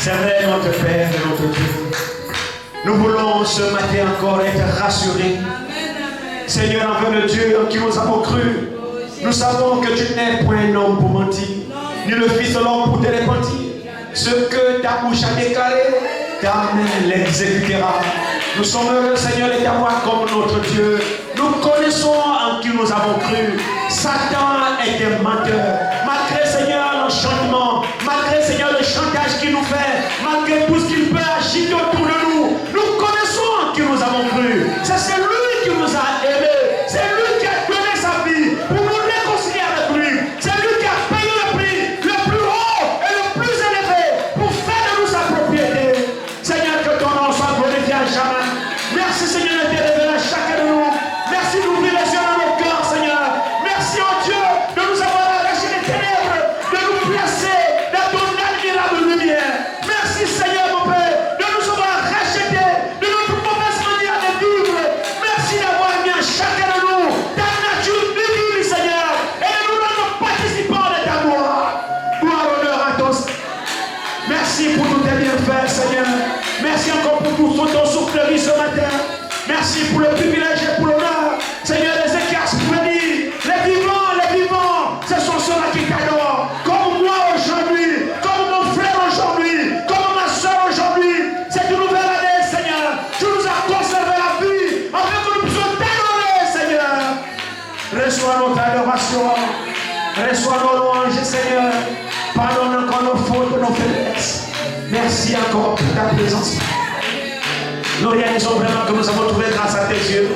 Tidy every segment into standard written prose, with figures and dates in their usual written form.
C'est vrai, notre Père et notre Dieu. Nous voulons ce matin encore être rassurés. Seigneur, envers le Dieu en qui nous avons cru, nous savons que tu n'es point un homme pour mentir, ni le Fils de l'homme pour te repentir. Ce que ta bouche a déclaré, ta main l'exécutera. Nous sommes heureux, Seigneur, de t'avoir comme notre Dieu. Nous connaissons en qui nous avons cru. Satan est un menteur. Malgré, Seigneur, l'enchantement, malgré, Seigneur, le chantage qu'il nous fait, malgré tout ce qu'il peut agiter autour de nous, nous connaissons en qui nous avons cru. C'est celui qui nous a aimés. C'est lui qui a donné sa vie pour nous réconcilier avec lui. C'est lui qui a payé le prix le plus haut et le plus élevé pour faire de nous sa propriété. Seigneur, que ton nom soit glorifié à jamais. Merci, Seigneur, de te révéler à chacun de nous. Merci d'ouvrir les yeux dans nos cœurs, Seigneur. Merci, oh Dieu, de nous avoir arraché les ténèbres, de nous placer dans ton admirable lumière. Merci, Seigneur, mon Père, de nous avoir rachetés de notre mauvaise manière de vivre. Merci d'avoir mis à chacun de nous ta nature divine, Seigneur, et de nous rendre participants de ta gloire. Gloire, honneur à tous. Merci pour tous tes bienfaits, Seigneur. Merci encore pour tout ton soufflerie ce matin. Merci pour le privilège et pour l'honneur. Seigneur, Ézéchias pouvait dire, les vivants, ce sont ceux-là qui t'adorent. Comme moi aujourd'hui, comme mon frère aujourd'hui, comme ma soeur aujourd'hui. Cette nouvelle année, Seigneur, tu nous as conservé la vie afin que nous puissions t'adorer, Seigneur. Reçois notre adoration. Reçois nos louanges, Seigneur. Pardonne encore nos fautes et nos faiblesses. Merci encore pour ta présence. Nous réalisons vraiment que nous avons trouvé grâce à tes yeux.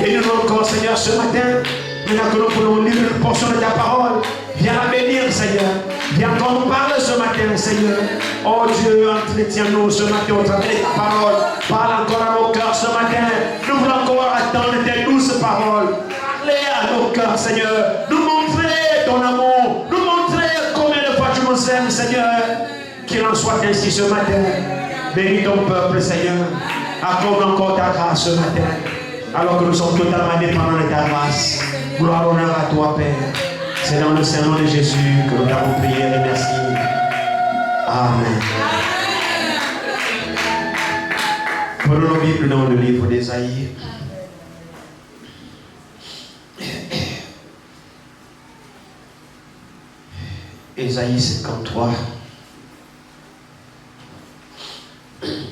Et nous encore, Seigneur, ce matin, maintenant que nous pouvons lire une portion de ta parole, viens la bénir, Seigneur. Viens encore nous parler ce matin, Seigneur. Oh Dieu, entretiens-nous ce matin au travers de ta parole. Parle encore à nos cœurs ce matin. Nous voulons encore attendre tes douces paroles. Parler à nos cœurs, Seigneur. Nous montrer ton amour. Nous montrer combien de fois tu nous aimes, Seigneur. Qu'il en soit ainsi ce matin. Bénis ton peuple, Seigneur. Accorde encore ta grâce ce matin. Alors que nous sommes totalement dépendants de ta grâce. Gloire, honneur à toi, Père. C'est dans le Saint-Nom de Jésus que nous t'avons prié et merci. Amen. Prenons nos Bibles dans le livre d'Ésaïe. Ésaïe 53.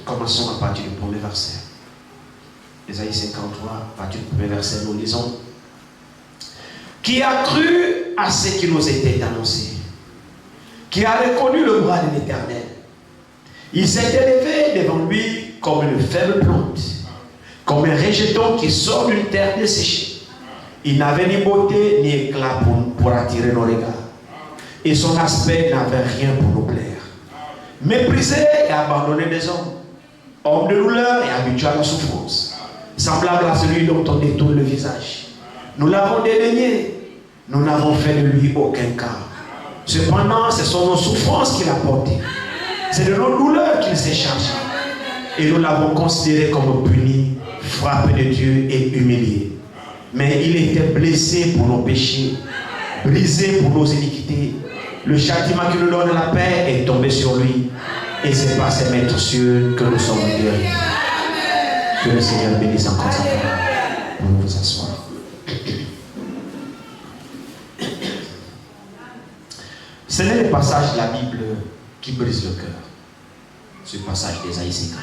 Commençons à partir du premier verset. Ésaïe 53, à partir du premier verset, nous lisons. Qui a cru à ce qui nous était annoncé, qui a reconnu le bras de l'Éternel. Il s'est élevé devant lui comme une faible plante, comme un rejeton qui sort d'une terre desséchée. Il n'avait ni beauté ni éclat pour attirer nos regards. Et son aspect n'avait rien pour nous plaire. Méprisé et abandonné des hommes, homme de douleur et habitué à la souffrance, semblable à celui dont on détourne le visage. Nous l'avons dédaigné, nous n'avons fait de lui aucun cas. Cependant, ce sont nos souffrances qu'il a portées. C'est de nos douleurs qu'il s'est chargé. Et nous l'avons considéré comme puni, frappé de Dieu et humilié. Mais il était blessé pour nos péchés, brisé pour nos iniquités. Le châtiment qui nous donne la paix est tombé sur lui. Et c'est par ses maîtres cieux que nous sommes guéris. Que le Seigneur bénisse encore sa parole. Nous vous asseoir. Ce n'est le passage de la Bible qui brise le cœur. Ce passage d'Ésaïe 53.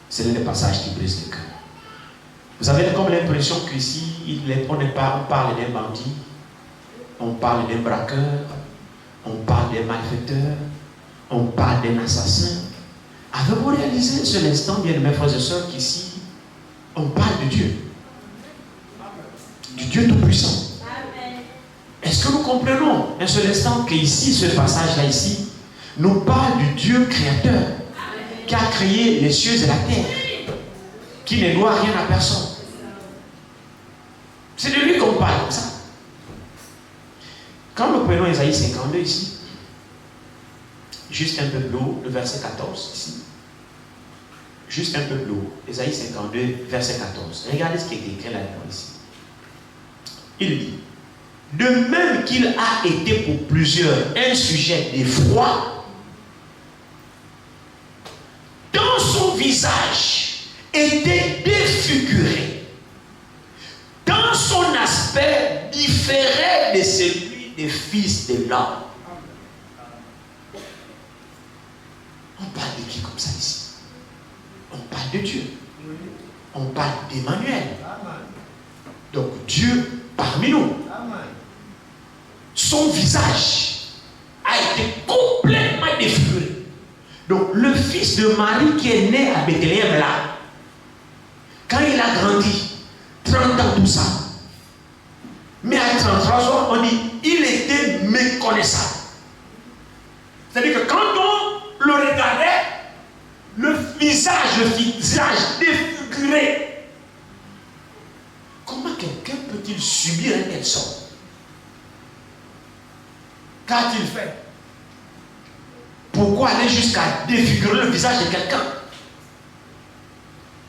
Ce n'est le passage qui brise le cœur. Vous avez comme l'impression qu'ici, on parle d'un bandit, on parle d'un braqueur, on parle d'un malfaiteur, on parle d'un assassin. Avez-vous réalisé ce instant, bien mes frères et sœurs, qu'ici, on parle de Dieu, du Dieu Tout-Puissant. Est-ce que nous comprenons un seul instant qu'ici, ce passage-là ici, nous parle du Dieu créateur qui a créé les cieux et la terre, qui ne doit rien à personne. C'est de lui qu'on parle comme ça. Quand nous prenons Ésaïe 52 ici, juste un peu plus haut, le verset 14 ici, juste un peu plus haut, Ésaïe 52, verset 14. Regardez ce qui est écrit là-dedans ici. Il dit, de même qu'il a été pour plusieurs un sujet d'effroi, était défiguré. Dans son aspect différait de celui des fils de l'homme. On parle de qui comme ça ici? On parle de Dieu. On parle d'Emmanuel. Donc Dieu parmi nous. Son visage a été complètement défiguré. Donc le fils de Marie qui est né à Bethléem là, quand il a grandi, 30 ans tout ça, mais à 33 ans, on dit il était méconnaissable. C'est-à-dire que quand on le regardait, le visage défiguré. Comment quelqu'un peut-il subir un tel sort? Qu'a-t-il fait? Pourquoi aller jusqu'à défigurer le visage de quelqu'un?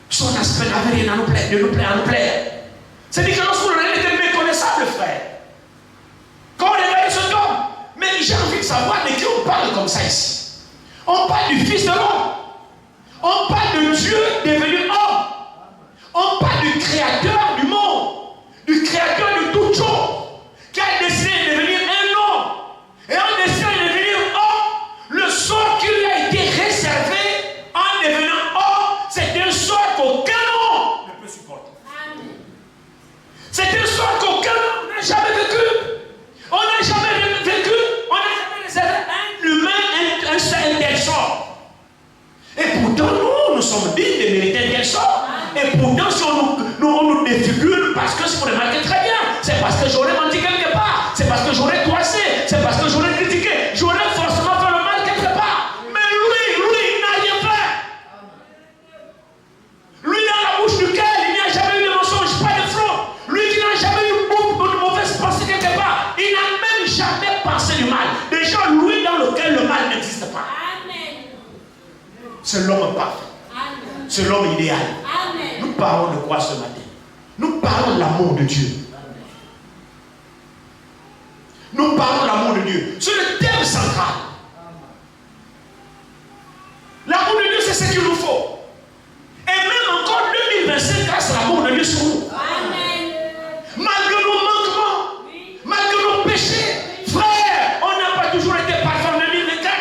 Son aspect n'avait rien à nous plaire, de nous plaire, à nous plaire. C'est-à-dire que lorsqu'on était méconnaissable, frère. Quand on regarde cet homme, mais j'ai envie de savoir de qui on parle comme ça ici. On parle du Fils de l'homme. On parle de Dieu devenu homme. On parle du Créateur du monde, du Créateur de toutes choses, qui a décidé de devenir un homme. Et en décidant de devenir homme, le sort qui lui a été réservé en devenant homme, c'est un sort qu'aucun homme ne peut supporter. C'est un sort qu'aucun homme n'a jamais vécu. On n'a jamais vécu, on n'a jamais réservé un humain un tel sort. Et pourtant, nous sommes dignes de mériter un tel sort. Et pourtant, si on nous défigure, parce que si vous remarquez très bien, c'est parce que j'aurais menti quelque part, c'est parce que j'aurais toissé, c'est parce que j'aurais critiqué, j'aurais forcément fait le mal quelque part. Mais lui, il n'a rien fait. Lui, dans la bouche duquel il n'y a jamais eu de mensonge, pas de fraude. Lui qui n'a jamais eu de mauvaise pensée quelque part, il n'a même jamais pensé du mal. Déjà, lui dans lequel le mal n'existe pas. C'est l'homme parfait. C'est l'homme idéal. Amen. Nous parlons de quoi ce matin? Nous parlons de l'amour de Dieu. Nous parlons de l'amour de Dieu. C'est le thème central. L'amour de Dieu, c'est ce qu'il nous faut. Et même encore 2025, grâce à l'amour de Dieu sur nous. Amen. Malgré nos manquements, malgré nos péchés, frère, on n'a pas toujours été parfaits en 2024.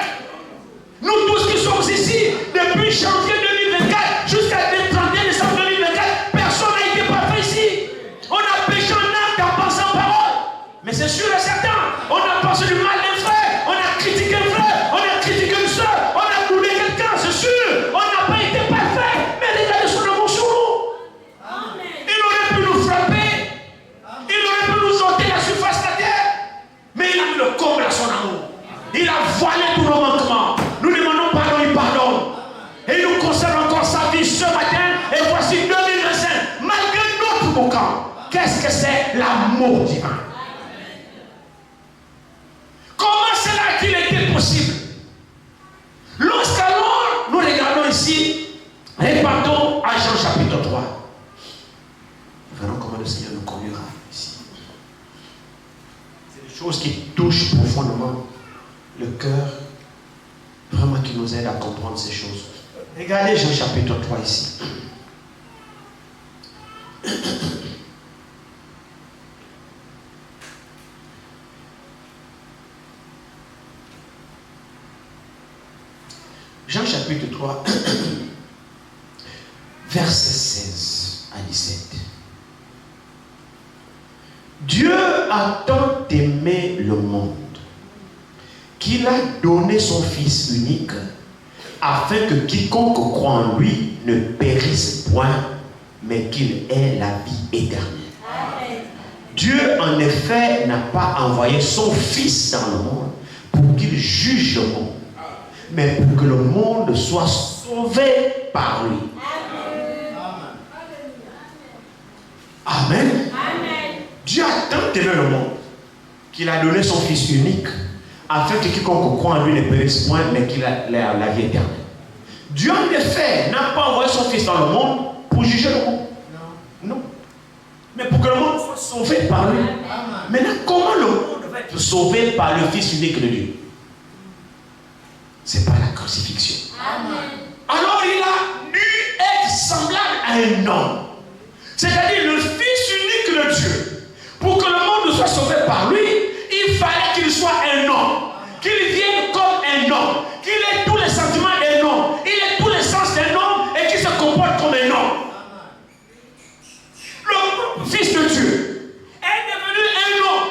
Nous tous qui sommes ici, depuis janvier 2024 jusqu'à le 31 décembre 2024, personne n'a été parfait ici. On a péché en acte, en pensant, en parole. Mais c'est sûr et certain, on a pensé du mal d'un frère, on a critiqué un frère, on a critiqué une soeur, on a boulé quelqu'un, c'est sûr. On n'a pas été parfait, mais regardez son amour sur nous. Amen. Il aurait pu nous frapper, il aurait pu nous ôter la surface de la terre, mais il a mis le comble à son amour. Il a voilé tous nos manquements. Nous demandons pardon, il pardonne. Et il nous conserve encore sa vie ce matin. Et voici 2025. Malgré notre boucan, qu'est-ce que c'est? L'amour divin. Comment cela a-t-il été possible? Lorsqu'alors nous regardons ici, repartons à Jean chapitre 3. Nous verrons comment le Seigneur nous conduira ici. C'est des choses qui touchent profondément le cœur, vraiment qui nous aide à comprendre ces choses. Regardez Jean chapitre 3 ici. Jean chapitre 3, verset 16 à 17. Dieu a tant aimé le monde qu'il a donné son Fils unique, afin que quiconque croit en lui ne périsse point, mais qu'il ait la vie éternelle. Amen. Dieu, en effet, n'a pas envoyé son Fils dans le monde pour qu'il juge le monde, mais pour que le monde soit sauvé par lui. Amen. Amen. Amen. Dieu a tant aimé le monde qu'il a donné son Fils unique, afin que quiconque croit en lui ne périsse point, mais qu'il ait la vie éternelle. Dieu, en effet, n'a pas envoyé son Fils dans le monde pour juger le monde. Non. Mais pour que le monde soit sauvé par lui. Amen. Maintenant, comment le monde va être sauvé par le Fils unique de Dieu? C'est par la crucifixion. Amen. Alors il a dû être semblable un homme, c'est-à-dire le Fils unique de Dieu, pour que le monde soit sauvé par lui, il fallait qu'il soit un homme, qu'il vienne comme un homme, qu'il ait tous les sentiments d'un homme, il ait tous les sens d'un homme et qu'il se comporte comme un homme. Le Fils de Dieu est devenu un homme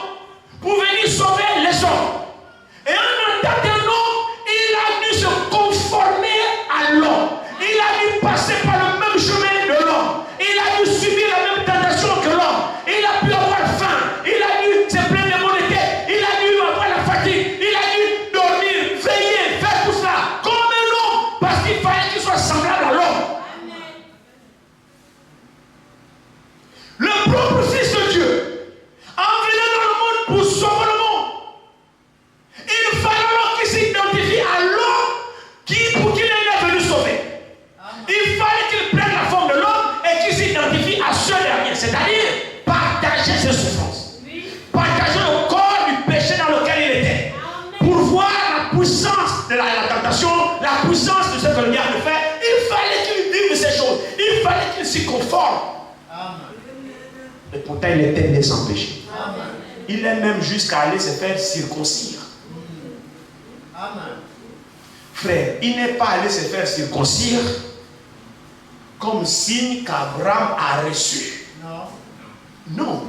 pour venir sauver les hommes. Et en tant qu'un homme, il a dû se conformer à l'homme. Il a dû passer par le même chemin de l'homme. Il a dû subir la même tentation que l'homme. Il a pu avoir faim. Il a dû se plaindre de maux de tête. Il a dû avoir la fatigue. Il a dû dormir, veiller, faire tout cela comme un homme. Parce qu'il fallait qu'il soit semblable à l'homme. Le propre Fils de Dieu, en venant dans le monde pour sauver le monde, il fallait alors qu'il s'identifie à l'homme pour qui il est venu sauver. Il fallait qu'il prenne la forme de l'homme et qu'il s'identifie à ce dernier, c'est-à-dire partager ses souffrances, partager le corps du péché dans lequel il était, pour voir la puissance de la tentation, la puissance de ce que le diable fait. Il fallait qu'il vive ces choses, il fallait qu'il s'y conforme. Et pourtant, il était né sans péché. Il est même jusqu'à aller se faire circoncire. Frère, il n'est pas allé se faire circoncire comme signe qu'Abraham a reçu. Non.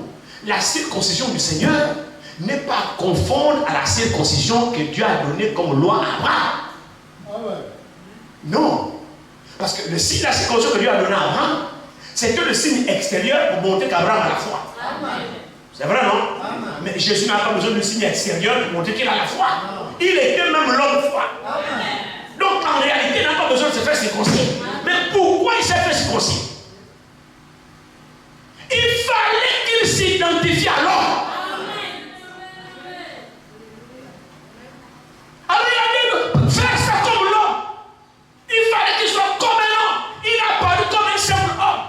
La circoncision du Seigneur n'est pas confondre à la circoncision que Dieu a donnée comme loi à Abraham. Non. Parce que le signe de la circoncision que Dieu a donné à Abraham, c'était le signe extérieur pour montrer qu'Abraham a la foi. C'est vrai, non? Mais Jésus n'a pas besoin de signe extérieur pour montrer qu'il a la foi. Il était même l'homme de foi. Donc en réalité, il n'a pas besoin de se faire circoncire. Mais pourquoi il s'est fait circoncire? Il fallait qu'il s'identifie à l'homme. Alors il a dit, faire ça comme l'homme. Il fallait qu'il soit comme un homme. Il a paru comme un simple homme.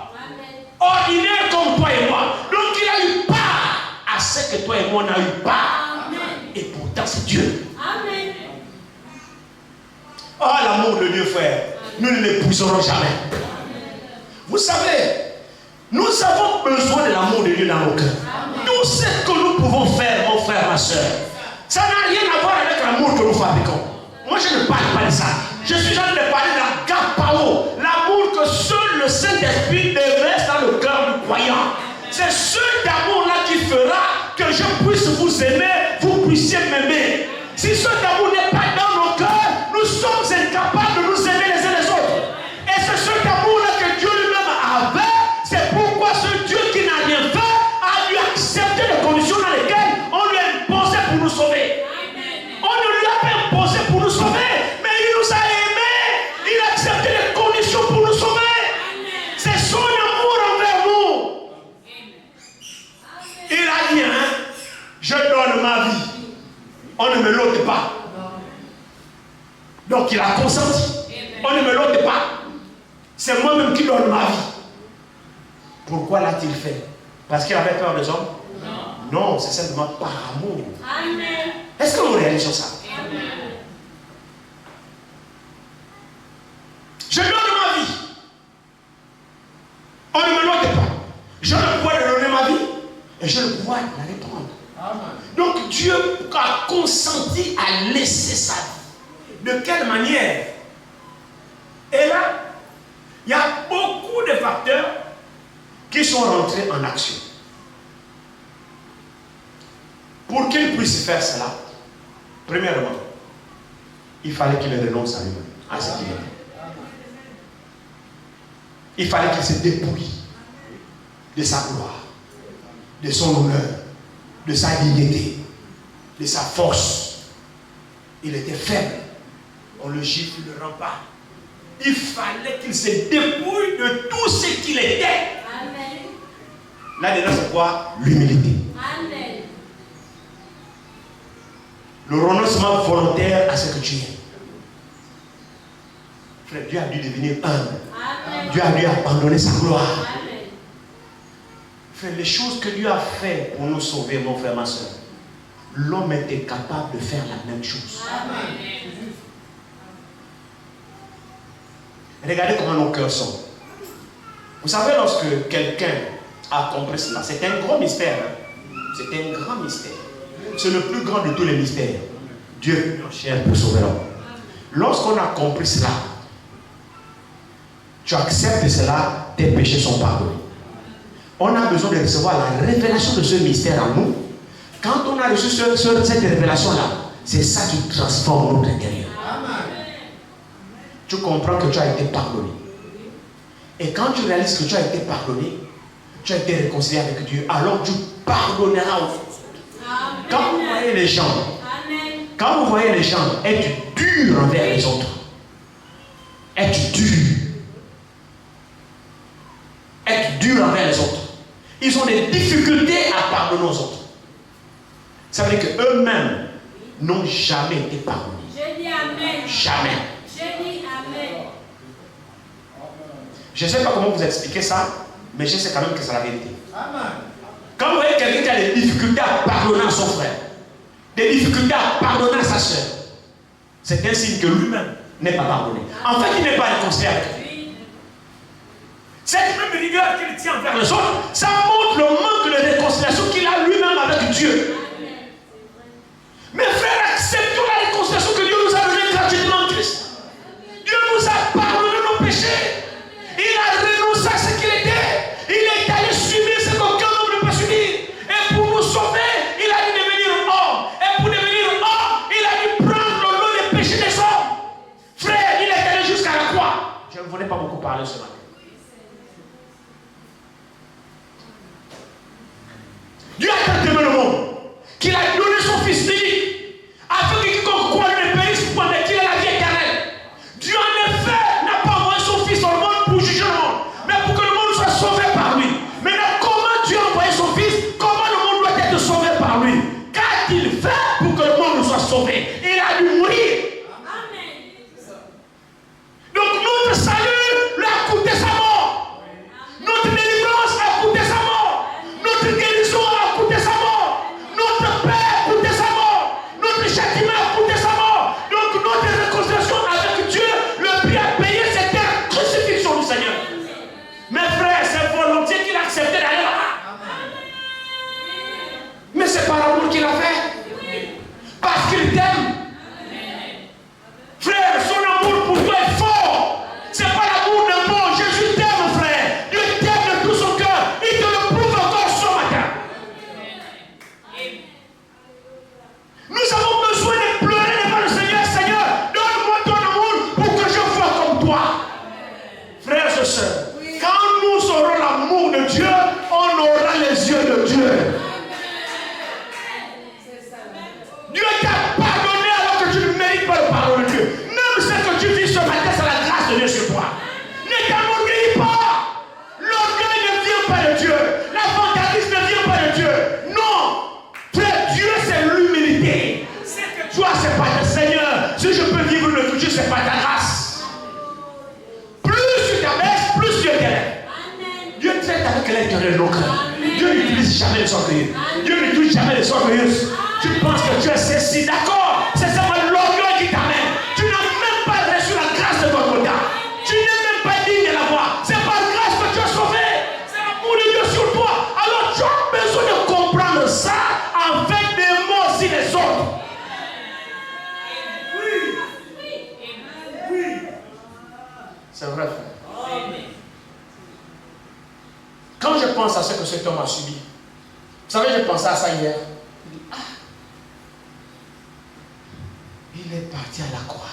Ordinaire comme toi et moi. Donc il a eu part à ce que toi et moi on a eu part. Et pourtant c'est Dieu. Amen. Oh l'amour de Dieu, frère, nous ne l'épuiserons jamais. Vous savez, nous avons besoin de l'amour de Dieu dans nos cœurs. Tout ce que nous pouvons faire, mon frère, ma soeur, ça n'a rien à voir avec l'amour que nous fabriquons. Moi je ne parle pas de ça. Je suis en train de parler de l'agapao, l'amour que seul le Saint-Esprit déverse dans le cœur du croyant. C'est ce amour-là qui fera que je puisse vous aimer, vous puissiez m'aimer. Si ce amour n'est pas dans nos cœurs, nous sommes incapables de nous aimer les uns les autres. Et c'est ce amour-là que Dieu lui-même avait. C'est pourquoi ce Dieu qui n'a rien fait a dû accepter les conditions dans lesquelles on lui a imposé pour nous sauver. On ne lui a pas imposé pour nous sauver, mais il nous a aimés. Il a accepté les conditions pour nous sauver. C'est son amour envers nous. Il a dit, je donne ma vie. On ne me l'ôte pas. Donc il a consenti. On ne me l'ôte pas. C'est moi-même qui donne ma vie. Pourquoi l'a-t-il fait? Parce qu'il avait peur des hommes? Non, c'est simplement par amour. Amen. Est-ce que vous réalisez ça? Amen. Je donne ma vie. On ne me l'ôte pas. J'ai le pouvoir de donner ma vie et j'ai le pouvoir de la reprendre. Amen. Donc Dieu a consenti à laisser sa vie. De quelle manière? Et là, il y a beaucoup de facteurs qui sont rentrés en action. Pour qu'il puisse faire cela, premièrement, il fallait qu'il renonce à lui-même, à ce qu'il était. Il fallait qu'il se dépouille de sa gloire, de son honneur, de sa dignité, de sa force. Il était faible. On le gifle, il ne le rend pas. Il fallait qu'il se dépouille de tout ce qu'il était. Amen. Là-dedans, c'est quoi? L'humilité. Amen. Le renoncement volontaire à ce que tu es. Frère, Dieu a dû devenir humble. Amen. Dieu a dû abandonner sa gloire. Amen. Frère, les choses que Dieu a fait pour nous sauver, mon frère, ma soeur, l'homme était capable de faire la même chose. Amen. Regardez comment nos cœurs sont. Vous savez, lorsque quelqu'un a compris cela, c'est un gros mystère. C'est un grand mystère. C'est le plus grand de tous les mystères. Dieu est venu en chair pour sauver l'homme. Lorsqu'on a compris cela, tu acceptes cela, tes péchés sont pardonnés. On a besoin de recevoir la révélation de ce mystère en nous. Quand on a reçu cette révélation-là, c'est ça qui transforme notre intérieur. Tu comprends que tu as été pardonné. Et quand tu réalises que tu as été pardonné, tu as été réconcilié avec Dieu, alors tu pardonneras aux autres. Quand vous voyez les gens, es-tu dur envers les autres? Es-tu dur? Es-tu dur envers les autres? Ils ont des difficultés à pardonner aux autres. Ça veut dire qu'eux-mêmes n'ont jamais été pardonnés. Je dis Amen. Jamais. Je dis Amen. Je ne sais pas comment vous expliquer ça, mais je sais quand même que c'est la vérité. Amen. Quand vous voyez quelqu'un qui a des difficultés à pardonner à son frère, des difficultés à pardonner à sa soeur, c'est un signe que lui-même n'est pas pardonné. En fait, il n'est pas réconcilié avec lui. Cette même rigueur qu'il tient envers les autres, ça montre le manque de réconciliation qu'il a lui-même avec Dieu. Mes frères, acceptons la réconciliation que Dieu nous a donnée gratuitement en Christ. Dieu nous a pardonné nos péchés. Il a renoncé à ce qu'il était. Il est allé subir ce qu'aucun homme ne peut subir. Et pour nous sauver, il a dû devenir homme. Et pour devenir homme, il a dû prendre le lot des péchés des hommes. Frère, il est allé jusqu'à la croix. Je ne voulais pas beaucoup parler ce matin. Dieu a tant aimé le monde qu'il a donné son Fils unique afin que quiconque croit ne périsse point, mais qu'il ait la vie éternelle. Dieu en effet n'a pas envoyé son Fils dans le monde pour juger le monde, mais pour que le monde soit sauvé par lui. Maintenant, comment Dieu a envoyé son Fils? Comment le monde doit être sauvé par lui? Qu'a-t-il fait pour que le monde soit sauvé? Il a dû mourir. Donc notre salut lui a coûté sa mort. Notre délivrance a coûté sa mort. Notre guérison a coûté sa mort. Notre paix a coûté sa mort. Notre châtiment a coûté sa mort. Donc notre réconciliation avec Dieu, le prix à payer, c'était la crucifixion du Seigneur. Mes frères, c'est volontiers qu'il a accepté d'aller là-bas. Mais c'est par amour qu'il a fait. Parce qu'il t'aime. Frère, son amour pour toi est fort. C'est pas l'amour d'un mot. Jésus t'aime, frère. Dieu t'aime de tout son cœur. Il te le prouve encore ce matin. Nous avons besoin de pleurer devant le Seigneur. Seigneur, donne-moi ton amour pour que je sois comme toi. Frères et sœurs, quand nous aurons l'amour de Dieu, on aura les yeux de Dieu. Dieu t'a pardonné alors que tu ne mérites pas le pardon de Dieu. Même ce que tu vis ce matin, c'est la grâce de Dieu sur toi. Ne t'enorgueillis pas. L'orgueil ne vient pas de Dieu. La vantarise ne vient pas de Dieu. Non. Frère, Dieu, c'est l'humilité. C'est que toi, c'est pas le Seigneur. Si je peux vivre le futur, c'est pas ta grâce. Plus tu t'abaisses, plus Dieu t'élève. Dieu traite avec l'intérieur de nos cœurs. Dieu n'utilise jamais les orgueilleux. Dieu n'utilise jamais les orgueilleux. Tu penses que tu es ceci, d'accord? C'est seulement l'orgueil qui t'amène. Tu n'as même pas reçu la grâce de Golgotha. Tu n'es même pas digne de la voir. C'est par grâce que tu es sauvé. C'est l'amour de Dieu sur toi. Alors tu as besoin de comprendre ça avec des mots aussi les autres. Oui. C'est vrai, frère. Quand je pense à ce que cet homme a subi, vous savez, je pensais à ça hier. Il est parti à la croix.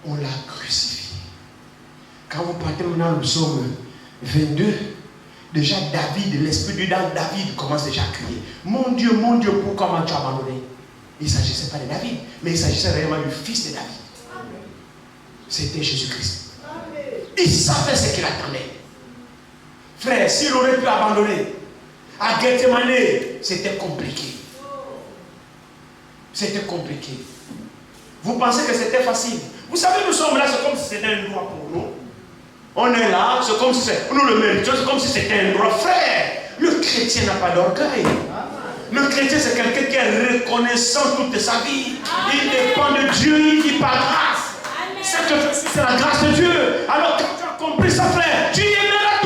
On l'a crucifié. Quand vous partez maintenant le psaume 22, déjà David, l'esprit de David commence déjà à crier. Mon Dieu, pourquoi m'as-tu abandonné? Il ne s'agissait pas de David, mais il s'agissait réellement du fils de David. C'était Jésus-Christ. Il savait ce qu'il attendait. Frère, s'il aurait pu abandonner, à Gethsemane, c'était compliqué. C'était compliqué. Vous pensez que c'était facile? Vous savez, nous sommes là, c'est comme si c'était un droit pour nous. On est là, c'est comme si nous le méritions, c'est comme si c'était un droit. Frère, le chrétien n'a pas d'orgueil. Le chrétien, c'est quelqu'un qui est reconnaissant toute sa vie. Il dépend de Dieu, il vit par grâce. Ce que je suis, c'est la grâce de Dieu. Alors, quand tu as compris ça, frère, tu aimeras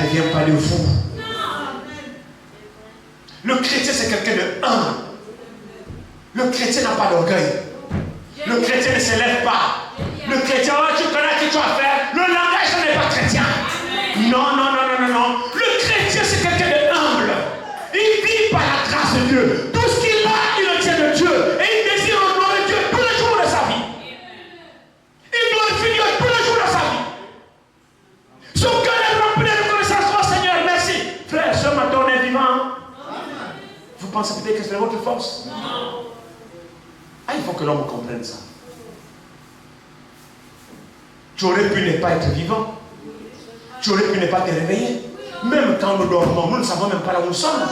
ne vient pas de vous. Le chrétien, c'est quelqu'un de humble. Le chrétien n'a pas d'orgueil. Le chrétien ne s'élève pas. Le chrétien, oh, tu connais ce que tu vas faire. Le langage, ce n'est pas chrétien. Non, non, non, non, non, non. Le chrétien, c'est quelqu'un de humble. Il vit par la grâce de Dieu. Tout ce qu'il a, il le tient de Dieu. Et il désire honorer Dieu tous les jours de sa vie. Il glorifie Dieu tous les jours de sa vie. Son cœur est rempli de reconnaissance. Oh Seigneur, merci. Frère, ce matin, on est vivant. Vous pensez peut-être que c'est votre force? Non. Ah, il faut que l'homme comprenne ça. Tu aurais pu ne pas être vivant. Tu aurais pu ne pas te réveiller. Même quand nous dormons, nous ne savons même pas là où nous sommes.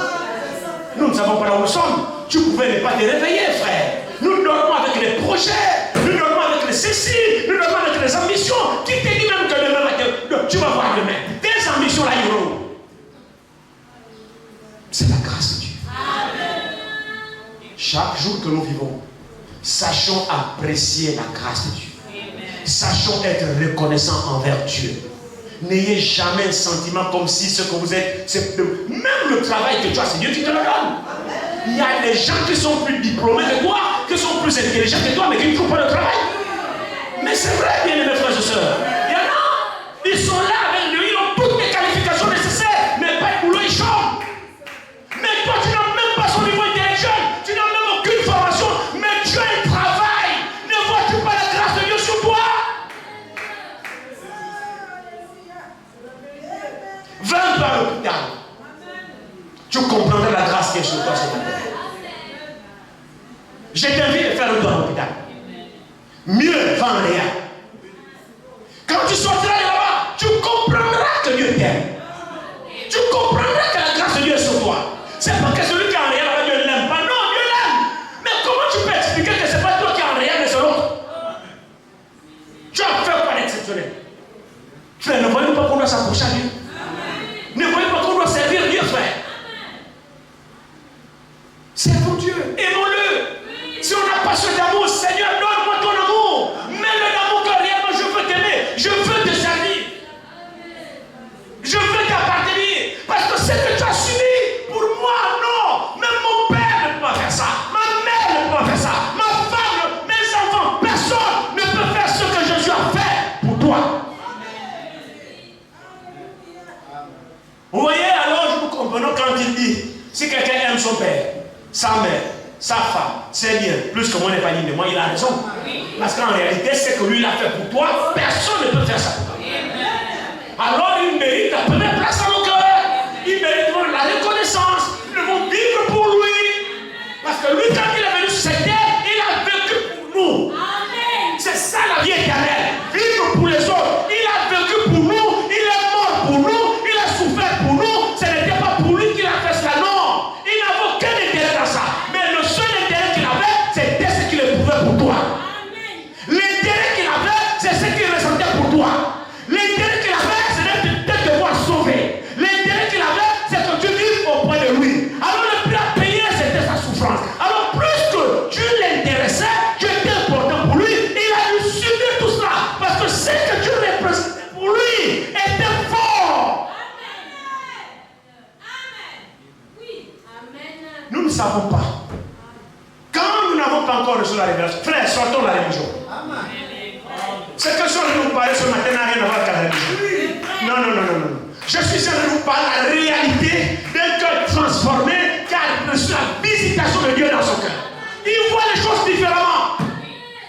Nous ne savons pas là où nous sommes. Tu pouvais ne pas te réveiller, frère. Nous dormons avec des projets. Nous dormons avec les ceci. Nous dormons avec les ambitions. Qui te dit même que demain matin, tu vas voir demain. Tes ambitions là, ils vont. C'est la grâce de Dieu. Chaque jour que nous vivons, sachons apprécier la grâce de Dieu. Sachons être reconnaissants envers Dieu. N'ayez jamais un sentiment comme si ce que vous êtes, même le travail que tu as, c'est Dieu qui te le donne. Il y a des gens qui sont plus diplômés que toi, qui sont plus intelligents que toi, mais qui ne trouvent pas le travail. Mais c'est vrai, bien aimés frères et sœurs. Il y en a, ils sont là avec lui, ils ont toutes les qualifications nécessaires, mais pas de boulot, ils chantent. Mais toi, tu n'as même pas son niveau intellectuel, tu n'as même aucune formation, mais Dieu il travaille. Ne vois-tu pas la grâce de Dieu sur toi? 20 ans à l'hôpital. Tu comprendrais la grâce qui est sur toi ce matin. Je t'invite de faire le tour à l'hôpital. Mieux, vends rien. Quand tu sortiras de là-bas, tu comprendras que Dieu t'aime. Tu comprendras que la grâce de Dieu est sur toi. C'est pas que celui qui est en rien là-bas, Dieu ne l'aime pas. Non, Dieu l'aime. Mais comment tu peux expliquer que ce n'est pas toi qui es en rien, mais c'est l'autre? Tu as fait quoi d'exceptionnel? Frère, ne voyons pas qu'on doit s'approcher à Dieu. Ne voyons pas qu'on doit servir Dieu, frère. Servons Dieu, aimons-le. Si on n'a pas ce d'amour, Seigneur, donne-moi ton amour. Mets-le d'amour que réellement je veux t'aimer. Je veux te servir. Je veux t'appartenir. Parce que ce que tu as subi, pour moi, non. Même mon père ne peut pas faire ça. Ma mère ne peut pas faire ça. Ma femme, mes enfants, personne ne peut faire ce que Jésus a fait pour toi. Vous voyez, alors nous comprenons quand il dit, si quelqu'un aime son père, sa mère, sa femme, ses biens, plus que moi n'est pas digne de moi, il a raison. Parce qu'en réalité, ce que lui il a fait pour toi, personne ne peut faire ça pour toi. Alors il mérite la première place dans nos cœurs. Il mérite la reconnaissance. Nous devons vivre pour lui. Parce que lui, quand il est venu sur cette terre, il a vécu pour nous. C'est ça la vie éternelle. Vivre pour les autres. Il a vécu pour nous. Il est mort pour nous. Il a souffert pour nous. Ce n'était pas pour lui qu'il a fait cela. Non. Il n'avait aucun intérêt dans ça. Mais le seul intérêt qu'il avait, c'était ce qu'il éprouvait pour toi. L'intérêt qu'il avait, c'est ce qu'il ressentait pour toi. L'intérêt qu'il avait, c'est de te voir sauver. L'intérêt qu'il avait, c'est que tu vives auprès de lui. Alors le prix à payer, c'était sa souffrance. Alors plus que tu l'intéressais, tu étais important pour lui, il a dû subir tout cela. Parce que ce que tu représentais pour lui était fort. Nous ne savons pas. Quand nous n'avons pas encore reçu la révélation, frère, sortons de la religion. Ce que je suis en train de vous parler ce matin n'a rien à voir avec la religion. Non, non, non, non, non. Je suis en train de vous parler de la réalité d'un cœur transformé qui a reçu la visitation de Dieu dans son cœur. Il voit les choses différemment.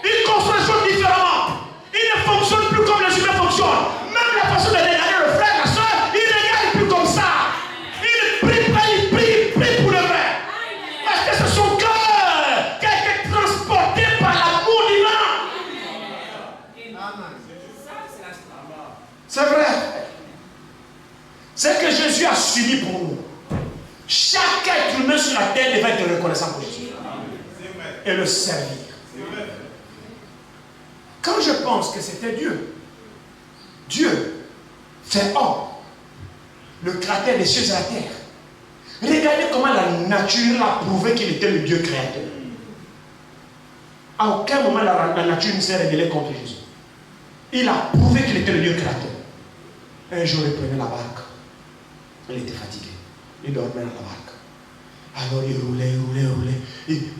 Il construit les choses différemment. Il ne fonctionne plus comme les humains fonctionnent. Même la façon de regarder le frère, la soeur, il ne regarde plus comme ça. Il ne prie pas, il prie pour le vrai. Parce que c'est son cœur qui a été transporté par l'amour divin. C'est vrai. C'est que Jésus a subi pour nous. Chaque être humain sur la terre devait être reconnaissant pour Jésus. Et le servir. Quand je pense que c'était Dieu, Dieu fait homme, le créateur des cieux et de la terre. Regardez comment la nature a prouvé qu'il était le Dieu créateur. À aucun moment la nature ne s'est révélée contre Jésus. Il a prouvé qu'il était le Dieu créateur. Un jour, il prenait la barque. Il était fatigué. Il dormait dans la barque. Alors il roulait.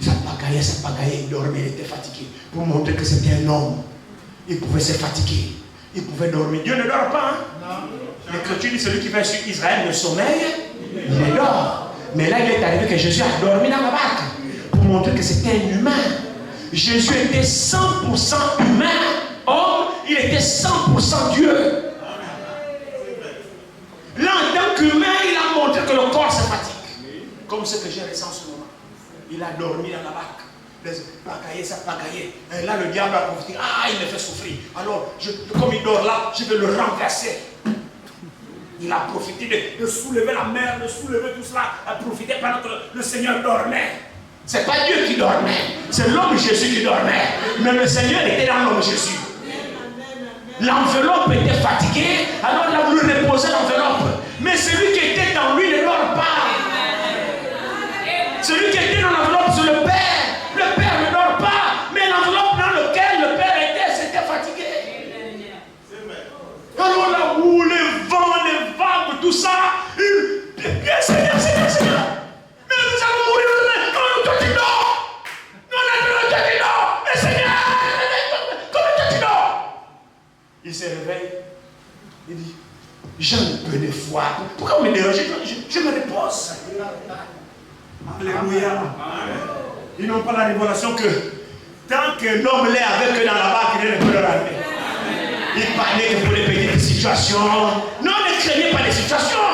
Ça pagaillait, il dormait, il était fatigué. Pour montrer que c'était un homme. Il pouvait se fatiguer. Il pouvait dormir. Dieu ne dort pas. Hein? L'Écriture dit celui qui va sur Israël le sommeil, il dort. Mais là, il est arrivé que Jésus a dormi dans la barque. Pour montrer que c'était un humain. Jésus était 100% humain. Homme, il était 100% Dieu. Là, en tant qu'humain, il a montré que le corps se fatigue. Comme ce que j'ai ressenti en ce moment. Il a dormi dans la barque. Ça pagaillait. Et là, le diable a profité. Ah, il me fait souffrir. Alors, comme il dort là, je vais le renverser. Il a profité de soulever la mer, de soulever tout cela. Il a profité pendant que le Seigneur dormait. Ce n'est pas Dieu qui dormait. C'est l'homme Jésus qui dormait. Mais le Seigneur était dans l'homme Jésus. L'enveloppe était fatiguée. Alors il a voulu reposer l'enveloppe. Mais celui qui était dans lui ne dort pas. Celui qui était dans l'enveloppe, c'est le Père. Le Père ne dort pas. Mais l'enveloppe dans laquelle le Père était, c'était fatigué. Alors là où les vents, les vagues, tout ça, Seigneur. Mais nous allons mourir. Non, toi tu dors. Non, toi tu dors. Mais Seigneur, comment toi tu dors? Il se réveille. Il dit, j'ai un peu de foi. Pourquoi vous me dérangez? Je me repose. Alléluia. Ils n'ont pas la révélation que tant que l'homme l'est avec eux dans la barque, il ne peut le ramener. Il parlait que pour les petites situations. Non, ne craignez pas les situations.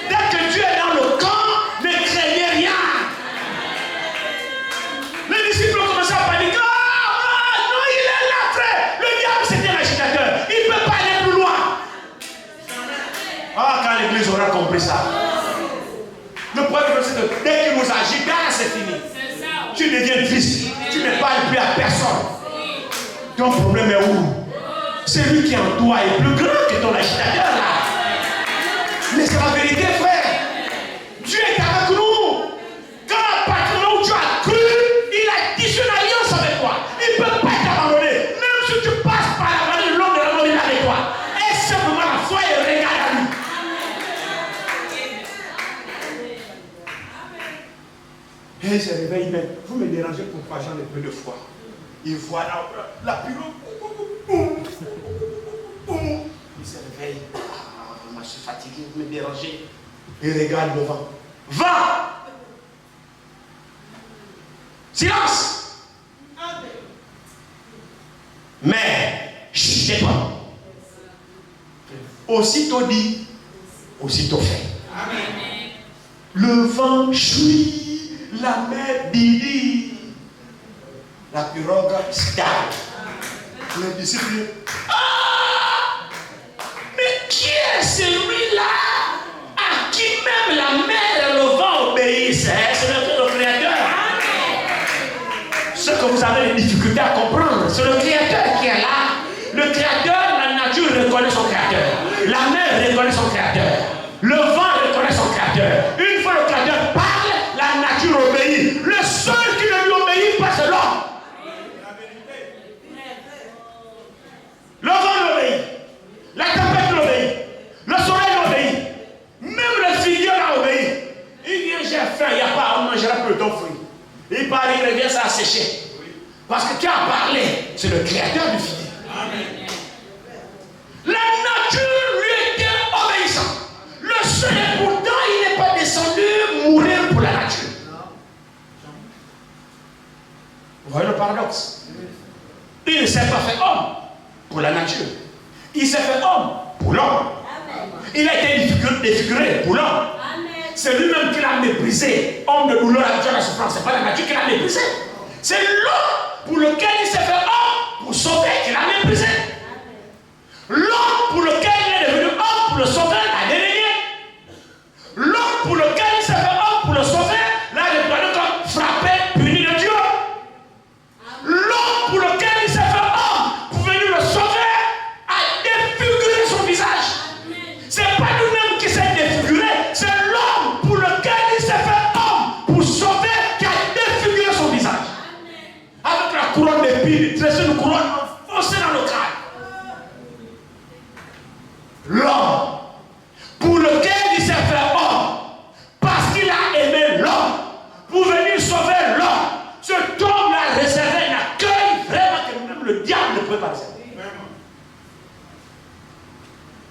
Dès que Dieu est dans le camp, ne craignez rien. Les disciples ont commencé à paniquer. Non, il est là, frère. Le diable, c'était un agitateur. Il ne peut pas aller plus loin. Ah, quand l'église aura compris ça. Le problème, c'est que dès qu'il nous agite, c'est fini. Tu deviens triste. Tu ne parles plus à personne. Ton problème est où? Celui qui est en toi est plus grand que ton agitateur là. Mais c'est la vérité, frère. Dieu est avec nous. Quand à partir du moment où tu as cru, il a tissé une alliance avec toi. Il ne peut pas t'abandonner. Même si tu passes par la vallée de l'ombre de la mort, il est avec toi. Et simplement la foi et regarde à lui. Et il se réveille, mais vous me dérangez pourquoi j'en ai peu de foi. Il voit la pirogue. Il se réveille. Moi je suis fatigué, vous me dérangez. Il regarde devant. Va! Silence! Mais, chut, pas. Aussitôt dit, aussitôt fait. Amen. Le vent chouille. La mer dit, la pirogue stable. Le disciple, mais qui est celui-là à qui même la mer et le vent obéissent? C'est notre Créateur. Ce que vous avez des difficultés à comprendre, c'est le Créateur qui est là. Le Créateur, la nature reconnaît son Créateur. La mer reconnaît son Créateur. Le vent reconnaît son Créateur. Une fois le Créateur parle, la nature obéit. Le seul qui ne lui obéit pas, c'est l'homme. Le vent l'obéit. La tempête l'obéit. Le soleil l'obéit. Même le figuier l'a obéi. Il vient, j'ai faim, il n'y a pas, on mangera plus ton fruit. Il parle, il revient, ça a séché. Parce que tu as parlé, c'est le créateur du figuier. Amen. La nature lui était obéissante. Le seul et pourtant, il n'est pas descendu mourir pour la nature. Vous voyez le paradoxe? Il ne s'est pas fait homme pour la nature. Il s'est fait homme pour l'homme. Il a été défiguré pour l'homme. C'est lui-même qui l'a méprisé. Homme de douleur, habitué à la souffrance. Ce n'est pas la nature qui l'a méprisé. C'est l'homme pour lequel il s'est fait homme pour sauver qui l'a méprisé. L'homme pour lequel il est devenu homme pour le sauver l'a délaissé. L'homme pour lequel il s'est fait homme pour le sauver l'a répandu comme frappé, puni de Dieu. L'homme pour lequel il s'est fait homme pour venir le sauver a défiguré son visage. Ce n'est pas lui-même qui s'est défiguré, c'est l'homme pour lequel il s'est fait homme pour sauver qui a défiguré son visage. Avec la couronne d'épines, c'est une couronne enfoncée dans le crâne. L'homme pour lequel il s'est fait homme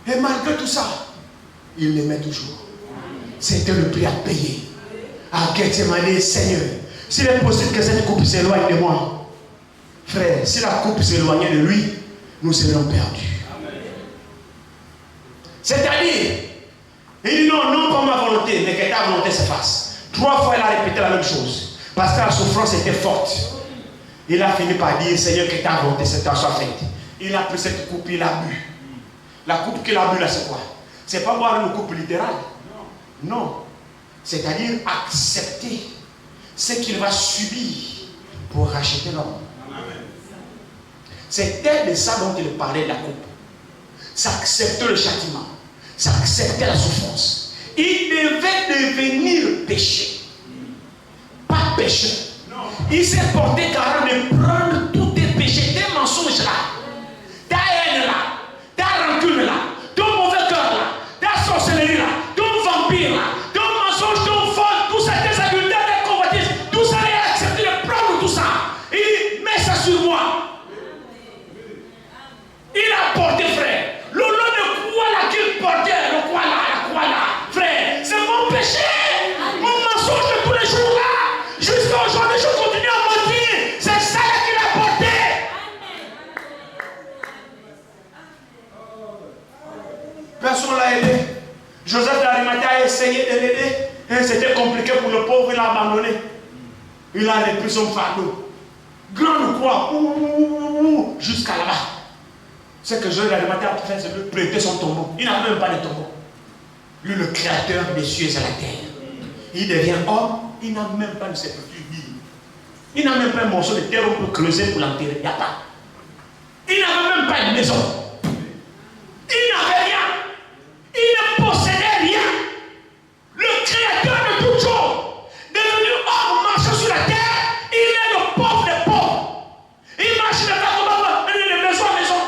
Et malgré tout ça, il m'aimait toujours. C'était le prix à payer. À Gethsemane, Seigneur, s'il est possible que cette coupe s'éloigne de moi, frère, si la coupe s'éloignait de lui, nous serions perdus. C'est-à-dire, il dit non, non pas ma volonté, mais que ta volonté se fasse. 3 fois, il a répété la même chose. Parce que la souffrance était forte. Il a fini par dire, Seigneur, que ta volonté soit faite. Il a pris cette coupe, il a bu. La coupe qu'il a bu là, c'est quoi? C'est pas boire une coupe littérale. Non. C'est-à-dire accepter ce qu'il va subir pour racheter l'homme. C'était de ça dont il parlait de la coupe. Ça acceptait le châtiment. Ça acceptait la souffrance. Il devait devenir péché. Pas pécheur. Il s'est porté garant de prendre tous tes péchés, tes mensonges là, ta haine là, ta rancune là, ton mauvais cœur là, ta sorcellerie là, ton vampire là, ton mensonge, ton vol, tout ça, tes adultères, tes convoitises, tout ça, il a accepté de prendre tout ça. Il met ça sur moi. Il a porté, frère. Le lot de quoi là qu'il portait, le quoi là, la quoi là, frère, c'est mon péché, mon mensonge de tous les jours là. Jusqu'à aujourd'hui, je continue à mentir. C'est ça qu'il a porté. Personne ne l'a aidé. Joseph d'Arimathie a essayé de l'aider. Et c'était compliqué pour le pauvre, il l'a abandonné. Il a repris son fardeau. Grande croix, jusqu'à là-bas. Ce que Joseph d'Arimathie a fait, c'est de prêter son tombeau. Il n'a même pas de tombeau. Lui, le créateur des cieux et de la terre. Il devient homme. Il n'a même pas de sépulture digne. Il n'a même pas un morceau de terre où on peut creuser pour l'enterrer. Il n'y a pas. Il n'avait même pas une maison. Il n'avait rien. Il ne possédait rien. Le créateur de toutes choses, devenu homme, marchant sur la terre, il est le pauvre des pauvres. Il marche de maison en maison.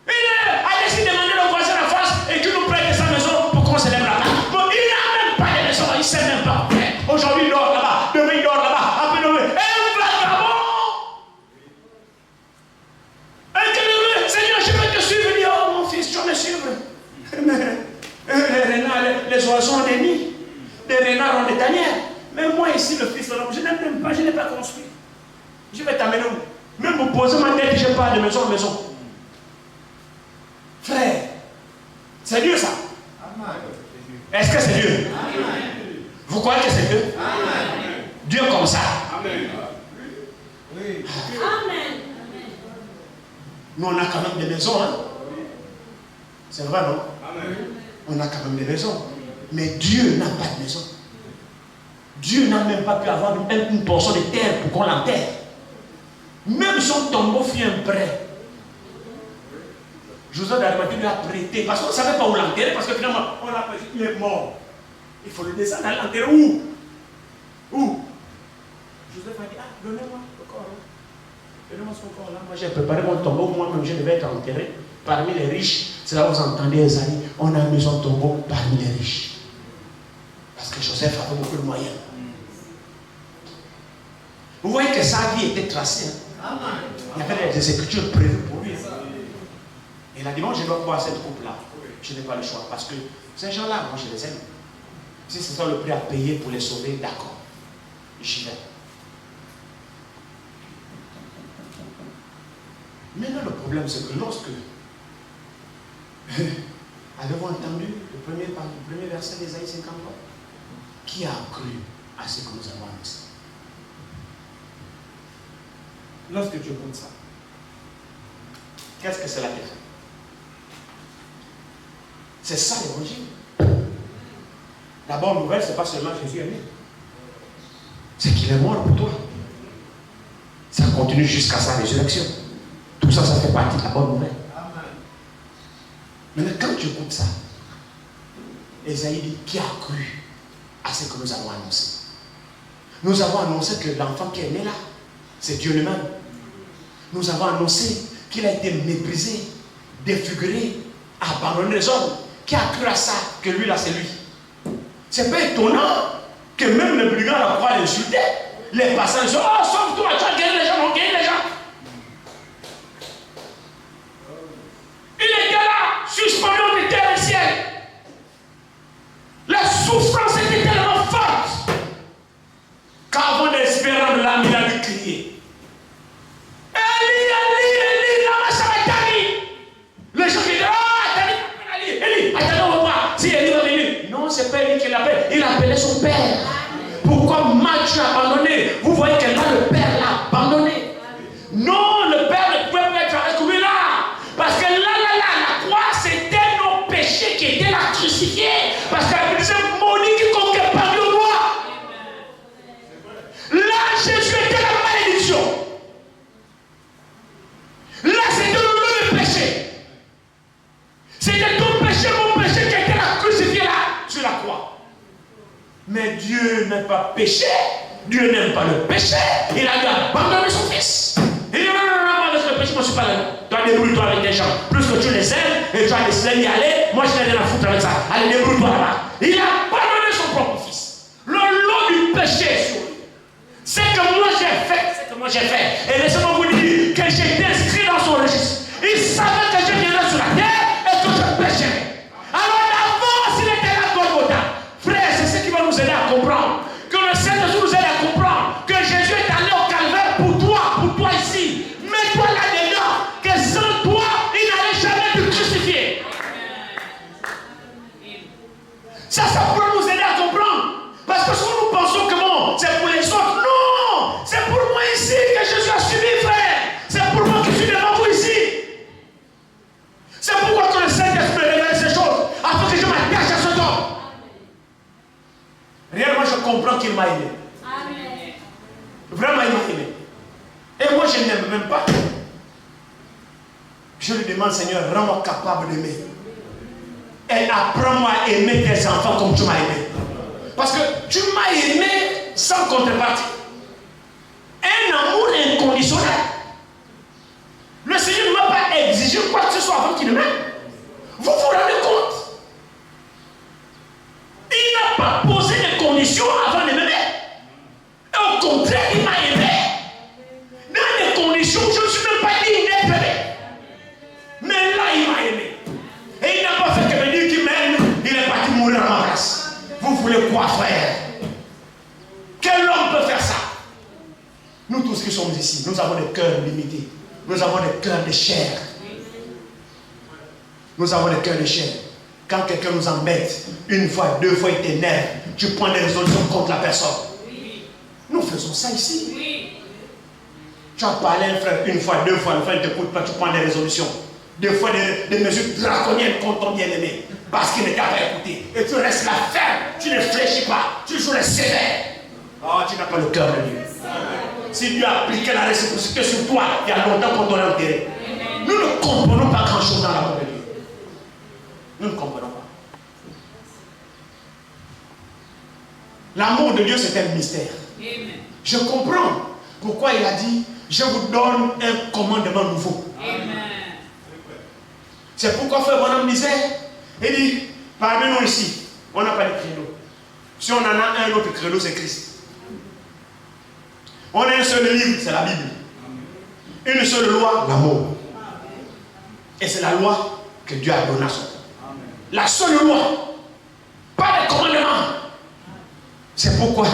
Il a décidé de demander au voisin en face et qu'il nous prête sa maison pour qu'on célèbre là-bas. Bon, il n'a même pas de maison. Il ne sait même pas. Aujourd'hui, il dort là-bas. Demain, il dort là-bas. Après, demain, un vagabond. Seigneur, je vais te suivre. Il dit, oh mon fils, tu vas me suivre. Les oiseaux ont des nids. Des renards ont des tanières. Mais moi, ici, le fils de l'homme, je n'aime même pas, je n'ai pas construit. Je vais t'amener où? Même pour poser ma tête, je pars de maison en maison. Frère, c'est Dieu ça? Est-ce que c'est Dieu? Vous croyez que c'est Dieu? Amen. Dieu comme ça. Amen. Oui. Amen. Nous, on a quand même des maisons. Hein? C'est vrai, non? Amen. On a quand même des maisons. Mais Dieu n'a pas de maison. Dieu n'a même pas pu avoir une portion de terre pour qu'on l'enterre. Même son tombeau fit un prêt. Joseph d'Arimathie lui a prêté. Parce qu'on ne savait pas où l'enterrer. Parce que finalement, on l'a prêté. Il est mort. Il faut le descendre à l'enterrer où? Où? Joseph a dit, ah, donnez-moi le corps. Donnez-moi son corps là. Moi, j'ai préparé mon tombeau. Moi-même, je devais être enterré parmi les riches. C'est là où vous entendez les amis. On a mis son tombeau parmi les riches. Parce que Joseph avait beaucoup de moyens. Vous voyez que sa vie était tracée. Hein? Il y avait des écritures prévues pour lui. Et il a dit, bon, je dois boire cette coupe-là. Je n'ai pas le choix. Parce que ces gens-là, moi, je les aime. Si c'est ça le prix à payer pour les sauver, d'accord. J'y vais. Maintenant, le problème, c'est que lorsque avez-vous entendu le premier verset d'Ésaïe 53? Qui a cru à ce que nous avons annoncé? Lorsque tu écoutes ça, qu'est-ce que cela te fait? C'est ça l'évangile. La bonne nouvelle, ce n'est pas seulement Jésus est né. C'est qu'il est mort pour toi. Ça continue jusqu'à sa résurrection. Tout ça, ça fait partie de la bonne nouvelle. Maintenant, quand tu écoutes ça, Ésaïe dit, qui a cru à ce que nous avons annoncé? Nous avons annoncé que l'enfant qui est né là, c'est Dieu lui-même. Nous avons annoncé qu'il a été méprisé, défiguré, abandonné des hommes. Qui a cru à ça, que lui là, c'est lui? C'est pas étonnant que même les brigands à la croix l'insultaient. Les passants disent, oh, sauve-toi, tu as gagné les gens, on gagne les gens. Il était là, suspendu, on était Dieu n'est pas péché. Dieu n'aime pas le péché. Il a dû abandonner son fils. Il dit non, parce que le péché, moi je ne suis pas là. Toi, débrouille-toi avec des gens. Plus que tu les aimes et tu as décidé d'y aller, moi je n'ai rien à foutre avec ça. Allez, débrouille-toi là-bas. Il a abandonné son propre fils. Le lot du péché est sur lui. C'est que moi j'ai fait. Et laissez-moi vous dire que j'ai été inscrit dans son registre. Il savait que je viendrais sur la terre et que je pécherais. Alors d'avance, il était là, Golgotha. Frère, c'est ce qui va nous aider à comprendre. Que le Saint-Esprit nous aide à comprendre que Jésus est allé au calvaire pour toi ici. Mets-toi là-dedans, que sans toi, il n'allait jamais te crucifier. Ça pourrait nous aider à comprendre. Parce que souvent nous pensons que bon, c'est pour les autres. Non, c'est pour moi ici que Jésus a subi, frère. C'est pour moi qui suis devant vous ici. C'est pourquoi que le Saint-Esprit me révèle ces choses, afin que je m'attache à cet homme. Réellement, je comprends qu'il m'a aimé. Amen. Vraiment, il m'a aimé. Et moi, je n'aime même pas. Je lui demande, Seigneur, rends-moi capable d'aimer. Et apprends-moi à aimer tes enfants comme tu m'as aimé. Parce que tu m'as aimé sans contrepartie. Un amour inconditionnel. Le Seigneur ne m'a pas exigé quoi que ce soit avant qu'il m'aime. Vous vous rendez compte? Il n'a pas posé des conditions avant de m'aimer. Et au contraire, il m'a aimé. Dans des conditions où je ne suis même pas digne d'être aimé. Mais là, il m'a aimé. Et il n'a pas fait que me dire qu'il m'aime. Il est parti mourir à ma place. Vous voulez quoi, frère? Quel homme peut faire ça? Nous tous qui sommes ici, nous avons des cœurs limités. Nous avons des cœurs de chair. Nous avons des cœurs de chair. Quand quelqu'un nous embête, une fois, deux fois, il t'énerve, tu prends des résolutions contre la personne. Oui. Nous faisons ça ici. Oui. Tu as parlé à un frère une fois, deux fois, le frère ne t'écoute pas, tu prends des résolutions. Des fois, des mesures draconiennes contre ton bien-aimé, parce qu'il ne t'a pas écouté. Et tu restes là ferme, tu ne fléchis pas, tu joues les sévères. Oh, tu n'as pas le cœur de Dieu. Si Dieu a appliqué la réciprocité sur toi, il y a longtemps qu'on t'aurait enterré. Nous ne comprenons pas grand-chose dans l'amour de Dieu. Nous ne comprenons pas. L'amour de Dieu, c'est un mystère. Je comprends pourquoi il a dit, je vous donne un commandement nouveau. C'est pourquoi frère Bonhomme disait, il dit, parmi nous ici, on n'a pas de créneau. Si on en a un autre créneau, c'est Christ. On a un seul livre, c'est la Bible. Une seule loi, l'amour. Et c'est la loi que Dieu a donnée à son peuple. La seule loi, pas de commandement. C'est pourquoi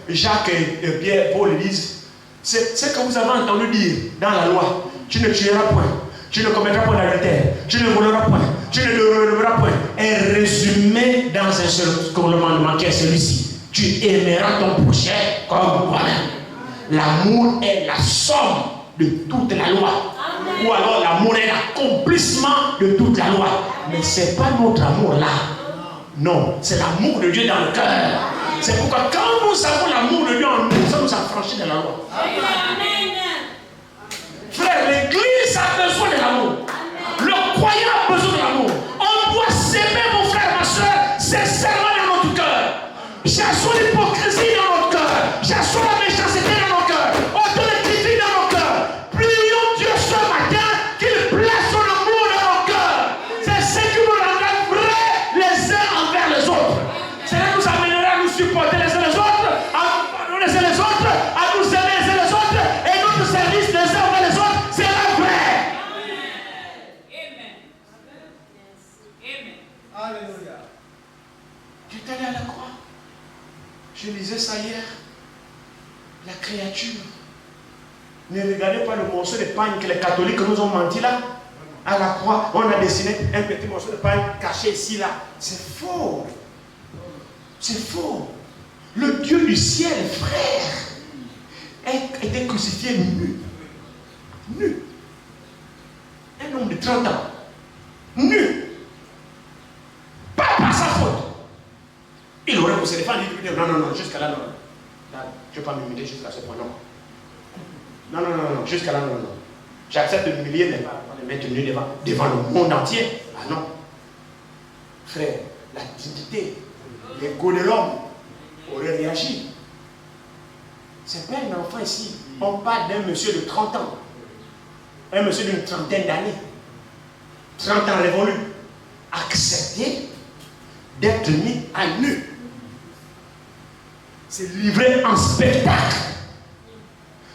Jacques et Pierre, Paul disent, c'est ce que vous avez entendu dire dans la loi. Tu ne tueras point, tu ne commettras point d'adultère, tu ne voleras point, tu ne déroberas point. Est résumé dans un seul commandement qui est celui-ci. Tu aimeras ton prochain comme toi-même. L'amour est la somme de toute la loi. Amen. Ou alors l'amour est l'accomplissement de toute la loi. Mais ce n'est pas notre amour là. Non, c'est l'amour de Dieu dans le cœur. C'est pourquoi quand nous avons l'amour de Dieu en nous, ça nous affranchit de la loi. Amen. Frère, l'église a besoin de l'amour. Le croyant a besoin de l'amour. On doit s'aimer, mon frère, ma soeur, sincèrement dans notre cœur. Chassons l'hypocrisie dans notre cœur. Chassons la méchanceté dans notre cœur. Autant de critiques dans notre cœur. Prions Dieu ce matin qu'il place son amour dans nos cœurs. C'est ce qui nous rendra vrais les uns envers les autres. Cela nous amènera à nous supporter les uns les autres, à pardonner les uns les autres, à nous aimer les uns les autres, et notre service les uns envers les autres sera vrai. Amen. Amen. Alléluia. Tu es allé à la croix. Je lisais ça hier. La créature. Ne regardez pas le morceau de pain que les catholiques nous ont menti là. À la croix, on a dessiné un petit morceau de pain caché ici là. C'est faux. C'est faux. Le Dieu du ciel, frère, était crucifié nu. Nu. Un homme de 30 ans. Nu. Pas par sa faute. Il aurait pu se défendre, il dit non, jusqu'à là, non. Là, je ne vais pas m'imiter jusqu'à ce point, non. Non, jusqu'à là, non. J'accepte de m'humilier, mais pas de mettre nu devant le monde entier. Ah non. Frère, la dignité, l'ego de l'homme, aurait réagi. C'est pas un enfant ici. On parle d'un monsieur de 30 ans. Un monsieur d'une trentaine d'années. 30 ans révolu. Accepter d'être mis à nu. C'est livré en spectacle.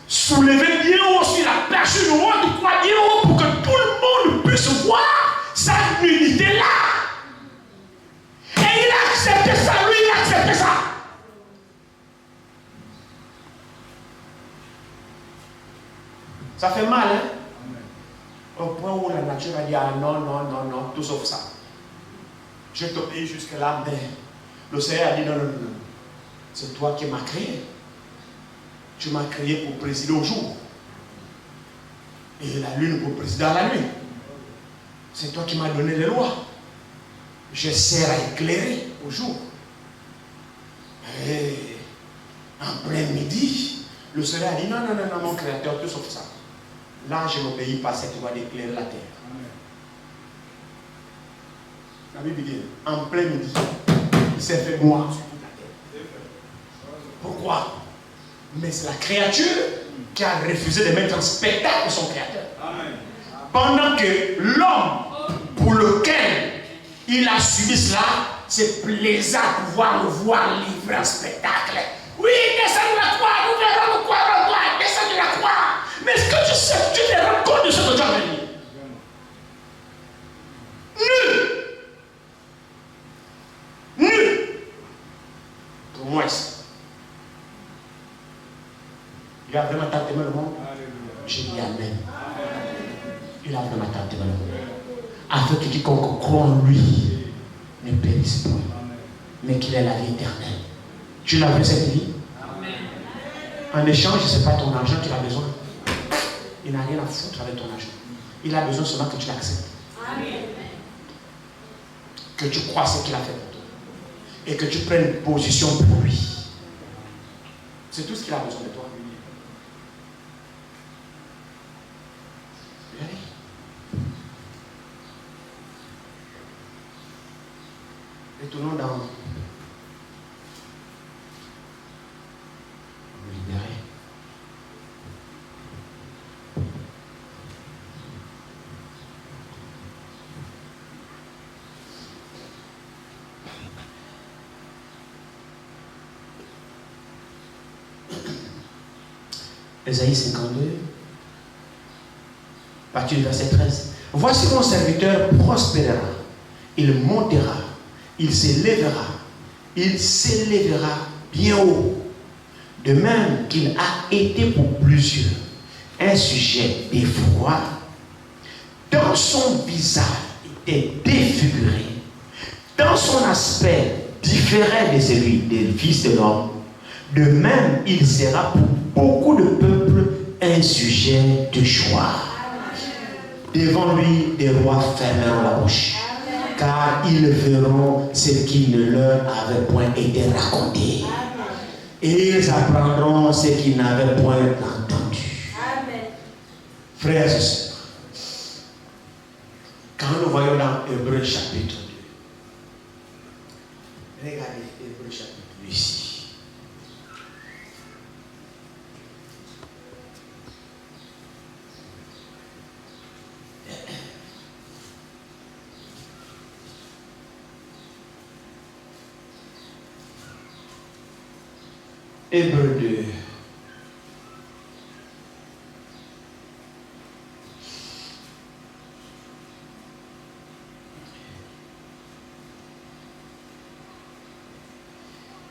Soulever bien haut sur la perche du roi du croix bien haut pour que tout le monde puisse voir sa nudité là. Et il a accepté ça, lui il a accepté ça. Ça fait mal, hein? Au point où la nature a dit ah non, non, non, non, tout sauf ça. Je t'obéis jusque-là, mais l'océan a dit non, non, non, non. C'est toi qui m'as créé. Tu m'as créé pour présider au jour. Et la lune pour présider à la nuit. C'est toi qui m'as donné les lois. Je sers à éclairer au jour. Et en plein midi, le soleil a dit non, non, non, non, mon créateur, tout sauf ça. Là, je n'obéis pas à cette loi d'éclairer la terre. La Bible dit, en plein midi, il s'est fait noir sur toute la terre. Pourquoi? Mais c'est la créature qui a refusé de mettre en spectacle son créateur. Amen. Pendant que l'homme pour lequel il a subi cela, c'est plaisant de pouvoir le voir livré en spectacle. Oui, descends de la croix, nous verrons le croix, descends de la croix. Mais est-ce que tu sais, tu te rends compte de ce que tu as vécu? Nu. Pour moi, il a vraiment tenté le monde. Je dis Amen. Il a vraiment tenté le monde. Afin que quiconque croit en lui ne périsse pas, mais qu'il ait la vie éternelle. Tu l'as vu cette vie? En échange, ce n'est pas ton argent qu'il a besoin. Il n'a rien à foutre avec ton argent. Il a besoin seulement que tu l'acceptes. Que tu crois ce qu'il a fait pour toi. Et que tu prennes position pour lui. C'est tout ce qu'il a besoin de toi. Retournons dans nous libérer. Ésaïe 52, partir du verset 13. Voici mon serviteur prospérera, il montera, il s'élèvera bien haut, de même qu'il a été pour plusieurs un sujet d'effroi. Dans son visage était défiguré, dans son aspect différent de celui des fils de l'homme. De même, il sera pour beaucoup de peuples un sujet de joie. Devant lui, des rois fermeront la bouche, car ils verront ce qui ne leur avait point été raconté. Et ils apprendront ce qu'ils n'avaient point entendu. Frères et sœurs, quand nous voyons dans Hébreux chapitre 2, regardez Hébreux chapitre 2 ici. Hébreux 2.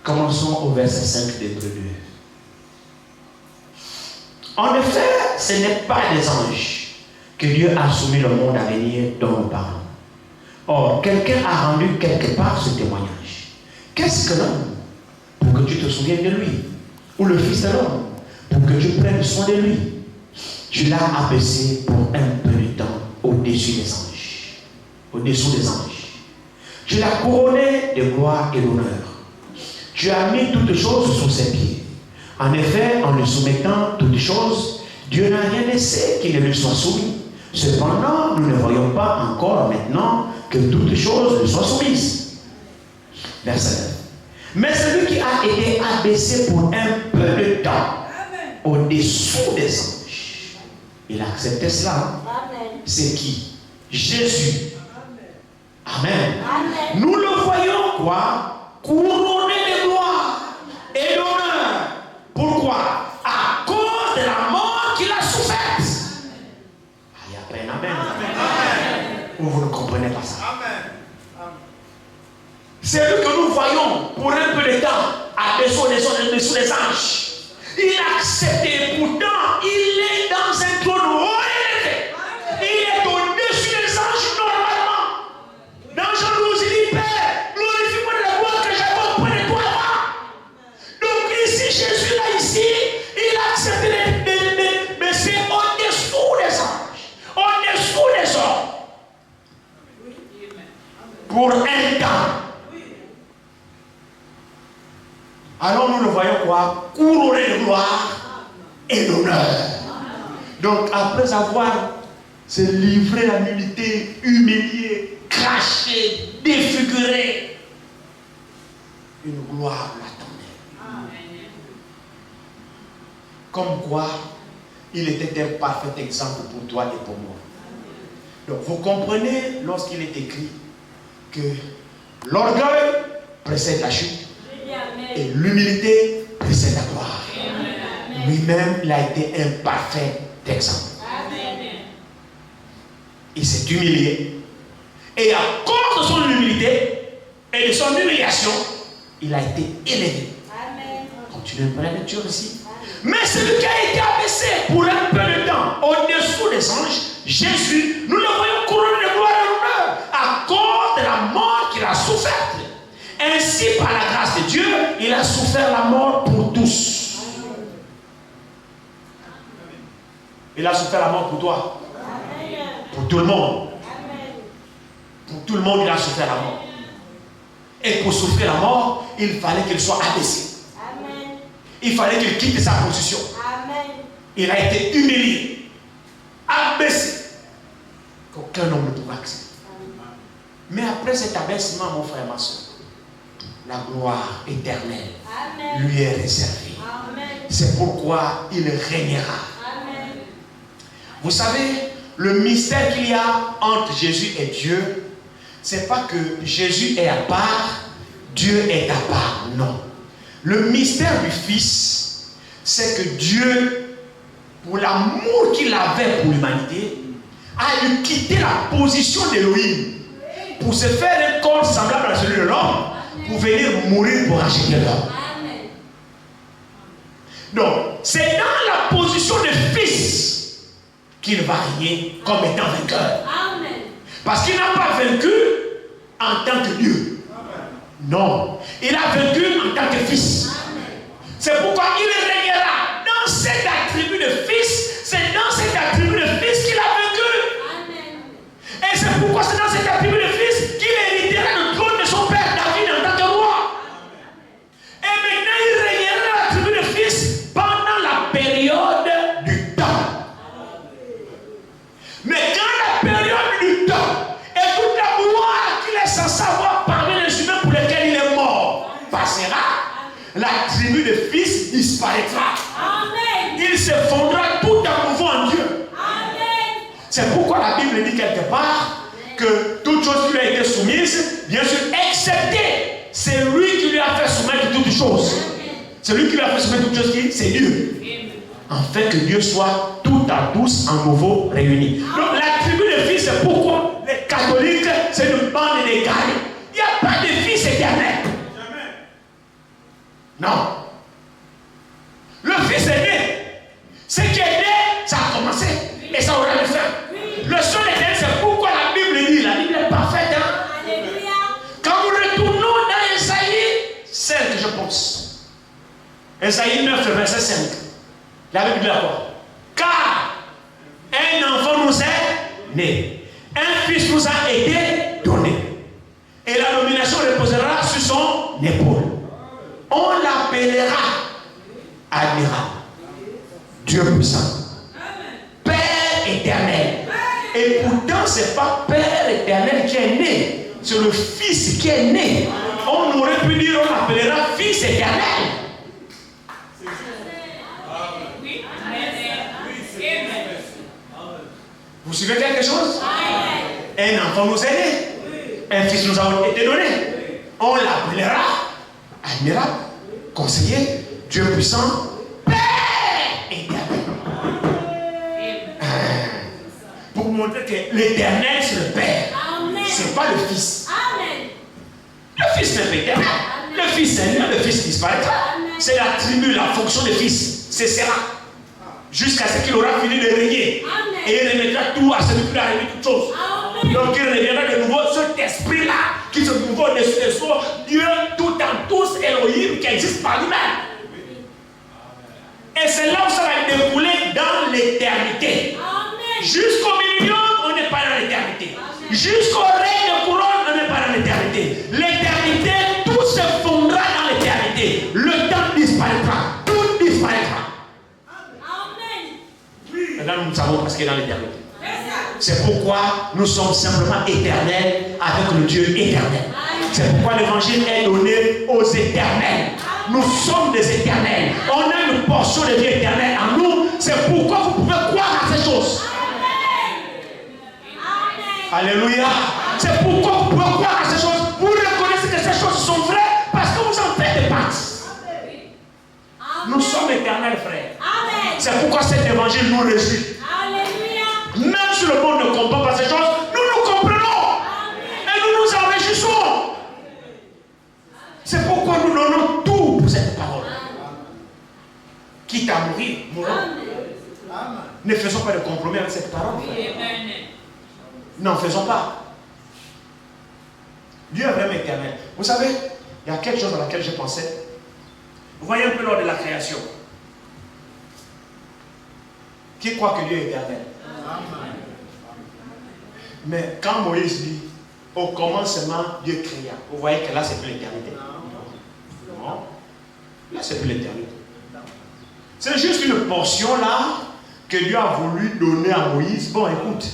Commençons au verset 5 d'Hébreux 2. En effet, ce n'est pas des anges que Dieu a soumis le monde à venir dont nous parlons. Or, quelqu'un a rendu quelque part ce témoignage. Qu'est-ce que l'homme pour que tu te souviennes de lui? Ou le Fils de l'homme pour que tu prennes soin de lui? Tu l'as abaissé pour un peu de temps au-dessus des anges. Au-dessous des anges. Tu l'as couronné de gloire et d'honneur. Tu as mis toutes choses sous ses pieds. En effet, en lui soumettant toutes choses, Dieu n'a rien laissé qui ne lui soit soumis. Cependant, nous ne voyons pas encore maintenant que toutes choses lui soient soumises. Verset 9. Mais celui qui a été abaissé pour un peu de temps au-dessous des anges, il a accepté cela. C'est qui? Jésus. Amen. Nous le voyons quoi? Couronné de gloire et d'honneur. Pourquoi? À cause de la mort qu'il a soufferte. Il y a peine. Amen. Ou vous ne comprenez pas ça? C'est lui que nous voyons pour un peu de temps dessous des anges. Il a accepté, pourtant il est dans un trône haut élevé. Il est au-dessus des anges normalement. Dans Jean 12, il dit Père, glorifie-moi de la gloire que j'avais auprès de toi avant. Donc ici, Jésus là ici, il a accepté de baisser au-dessous des anges, au-dessous des hommes. Pour un temps. Alors nous le voyons quoi? Couronné de gloire et d'honneur. Donc après avoir se livré à l'unité, humilié, craché, défiguré, une gloire l'attendait. Comme quoi, il était un parfait exemple pour toi et pour moi. Donc vous comprenez lorsqu'il est écrit que l'orgueil précède la chute. Et l'humilité précède la gloire. Lui-même, il a été un parfait exemple. Il s'est humilié. Et à cause de son humilité et de son humiliation, il a été élevé. Continuez un peu la lecture ici. Mais celui qui a été abaissé pour un peu de temps au-dessous des anges, Jésus, nous le voyons couronné de gloire et d'honneur à cause de la mort qu'il a soufferte. Ainsi, par la grâce de Dieu, il a souffert la mort pour tous. Il a souffert la mort pour toi. Pour tout le monde. Pour tout le monde, il a souffert la mort. Et pour souffrir la mort, il fallait qu'il soit abaissé. Il fallait qu'il quitte sa position. Il a été humilié, abaissé, qu'aucun homme ne pouvait accepter. Mais après cet abaissement, mon frère et ma soeur, la gloire éternelle lui est réservée. C'est pourquoi il régnera. Vous savez, le mystère qu'il y a entre Jésus et Dieu, c'est pas que Jésus est à part, Dieu est à part. Non. Le mystère du Fils, c'est que Dieu, pour l'amour qu'il avait pour l'humanité, a dû quitter la position d'Élohim pour se faire un corps semblable à celui de l'homme, pour venir mourir pour racheter l'homme. Donc, c'est dans la position de Fils qu'il va régner comme étant vainqueur. Parce qu'il n'a pas vaincu en tant que Dieu. Non, il a vaincu en tant que Fils. C'est pourquoi il régnera dans cet attribut de Fils. C'est dans cet attribut de Fils qu'il a vaincu. Et c'est pourquoi c'est dans cet attribut de Fils qu'il héritera le trône de son père David en tant que roi. Et maintenant il régnera dans l'attribut de Fils pendant la période du temps. Mais quand la période du temps et toute la gloire qu'il est censé avoir parmi les humains pour lesquels il est mort passera, l'attribut de Fils disparaîtra. Amen. Il se fondra tout à nouveau en Dieu. Amen. C'est pourquoi la Bible dit quelque part que toute chose qui lui a été soumise, bien sûr, excepté c'est lui qui lui a fait soumettre toutes choses. C'est lui qui lui a fait soumettre toutes choses, c'est Dieu. Afin que Dieu soit tout à tous en nouveau réunis. Donc l'attribut de Fils, c'est pourquoi les catholiques, c'est une bande d'égarés. Il n'y a pas de Fils éternel. Non. Le Fils est né. Ce qui est né, ça a commencé. Et ça aura le fin. Le seul éternel, c'est pourquoi la Bible dit. La Bible est parfaite. Hein? Quand nous retournons dans Esaïe 5, je pense. Esaïe 9, verset 5. La Bible dit quoi? Car un enfant nous est né. Un fils nous a été donné. Et la domination reposera sur son épaule. On l'appellera admirable, Dieu puissant, Père éternel. Et pourtant, ce n'est pas Père éternel qui est né, c'est le Fils qui est né. On aurait ne peut dire on l'appellera fils éternel. Vous suivez quelque chose? Un enfant nous est né. Un fils nous a été donné. On l'appellera admirable, conseiller, Dieu puissant, Père éternel. Pour vous montrer que l'éternel c'est le Père. Ce n'est pas le Fils. Le Fils n'est pas éternel. Le Fils est là, le Fils disparaîtra. C'est l'attribut, la fonction du Fils. C'est cela. Jusqu'à ce qu'il aura fini de régner. Et il remettra tout à celui qui a réuni toutes choses. Donc il reviendra de nouveau cet esprit-là qui se trouve au-dessus des cieux, Dieu tout en tous, Elohim qui existe par lui-même. Et c'est là où ça va dérouler dans l'éternité. Jusqu'au milieu, on n'est pas dans l'éternité. Jusqu'au règne de couronne, on n'est pas dans l'éternité. L'éternité, tout se fondera dans l'éternité. Le temps disparaîtra. Tout disparaîtra. Maintenant, nous savons parce qu'il est dans l'éternité. C'est pourquoi nous sommes simplement éternels avec le Dieu éternel. C'est pourquoi l'évangile est donné aux éternels. Nous sommes des éternels. On a une portion de vie éternelle en nous. C'est pourquoi vous pouvez croire à ces choses. Alléluia. C'est pourquoi vous pouvez croire à ces choses. Vous reconnaissez que ces choses sont vraies parce que vous en faites partie. Nous sommes éternels, frères. C'est pourquoi cet évangile nous réjouit. Même si le monde ne comprend pas ces choses, nous nous comprenons. Et nous nous en réjouissons. C'est pourquoi nous donnons tout pour cette parole. Quitte à mourir, mourons. Ne faisons pas de compromis avec cette parole. N'en faisons pas. Dieu est vraiment éternel. Vous savez, il y a quelque chose à laquelle je pensais. Vous voyez un peu lors de la création. Qui croit que Dieu est éternel? Mais quand Moïse dit, au commencement, Dieu créa, vous voyez que là, c'est plus l'éternité. Non. Là, c'est plus l'éternité. C'est juste une portion là que Dieu a voulu donner à Moïse. Bon, écoute,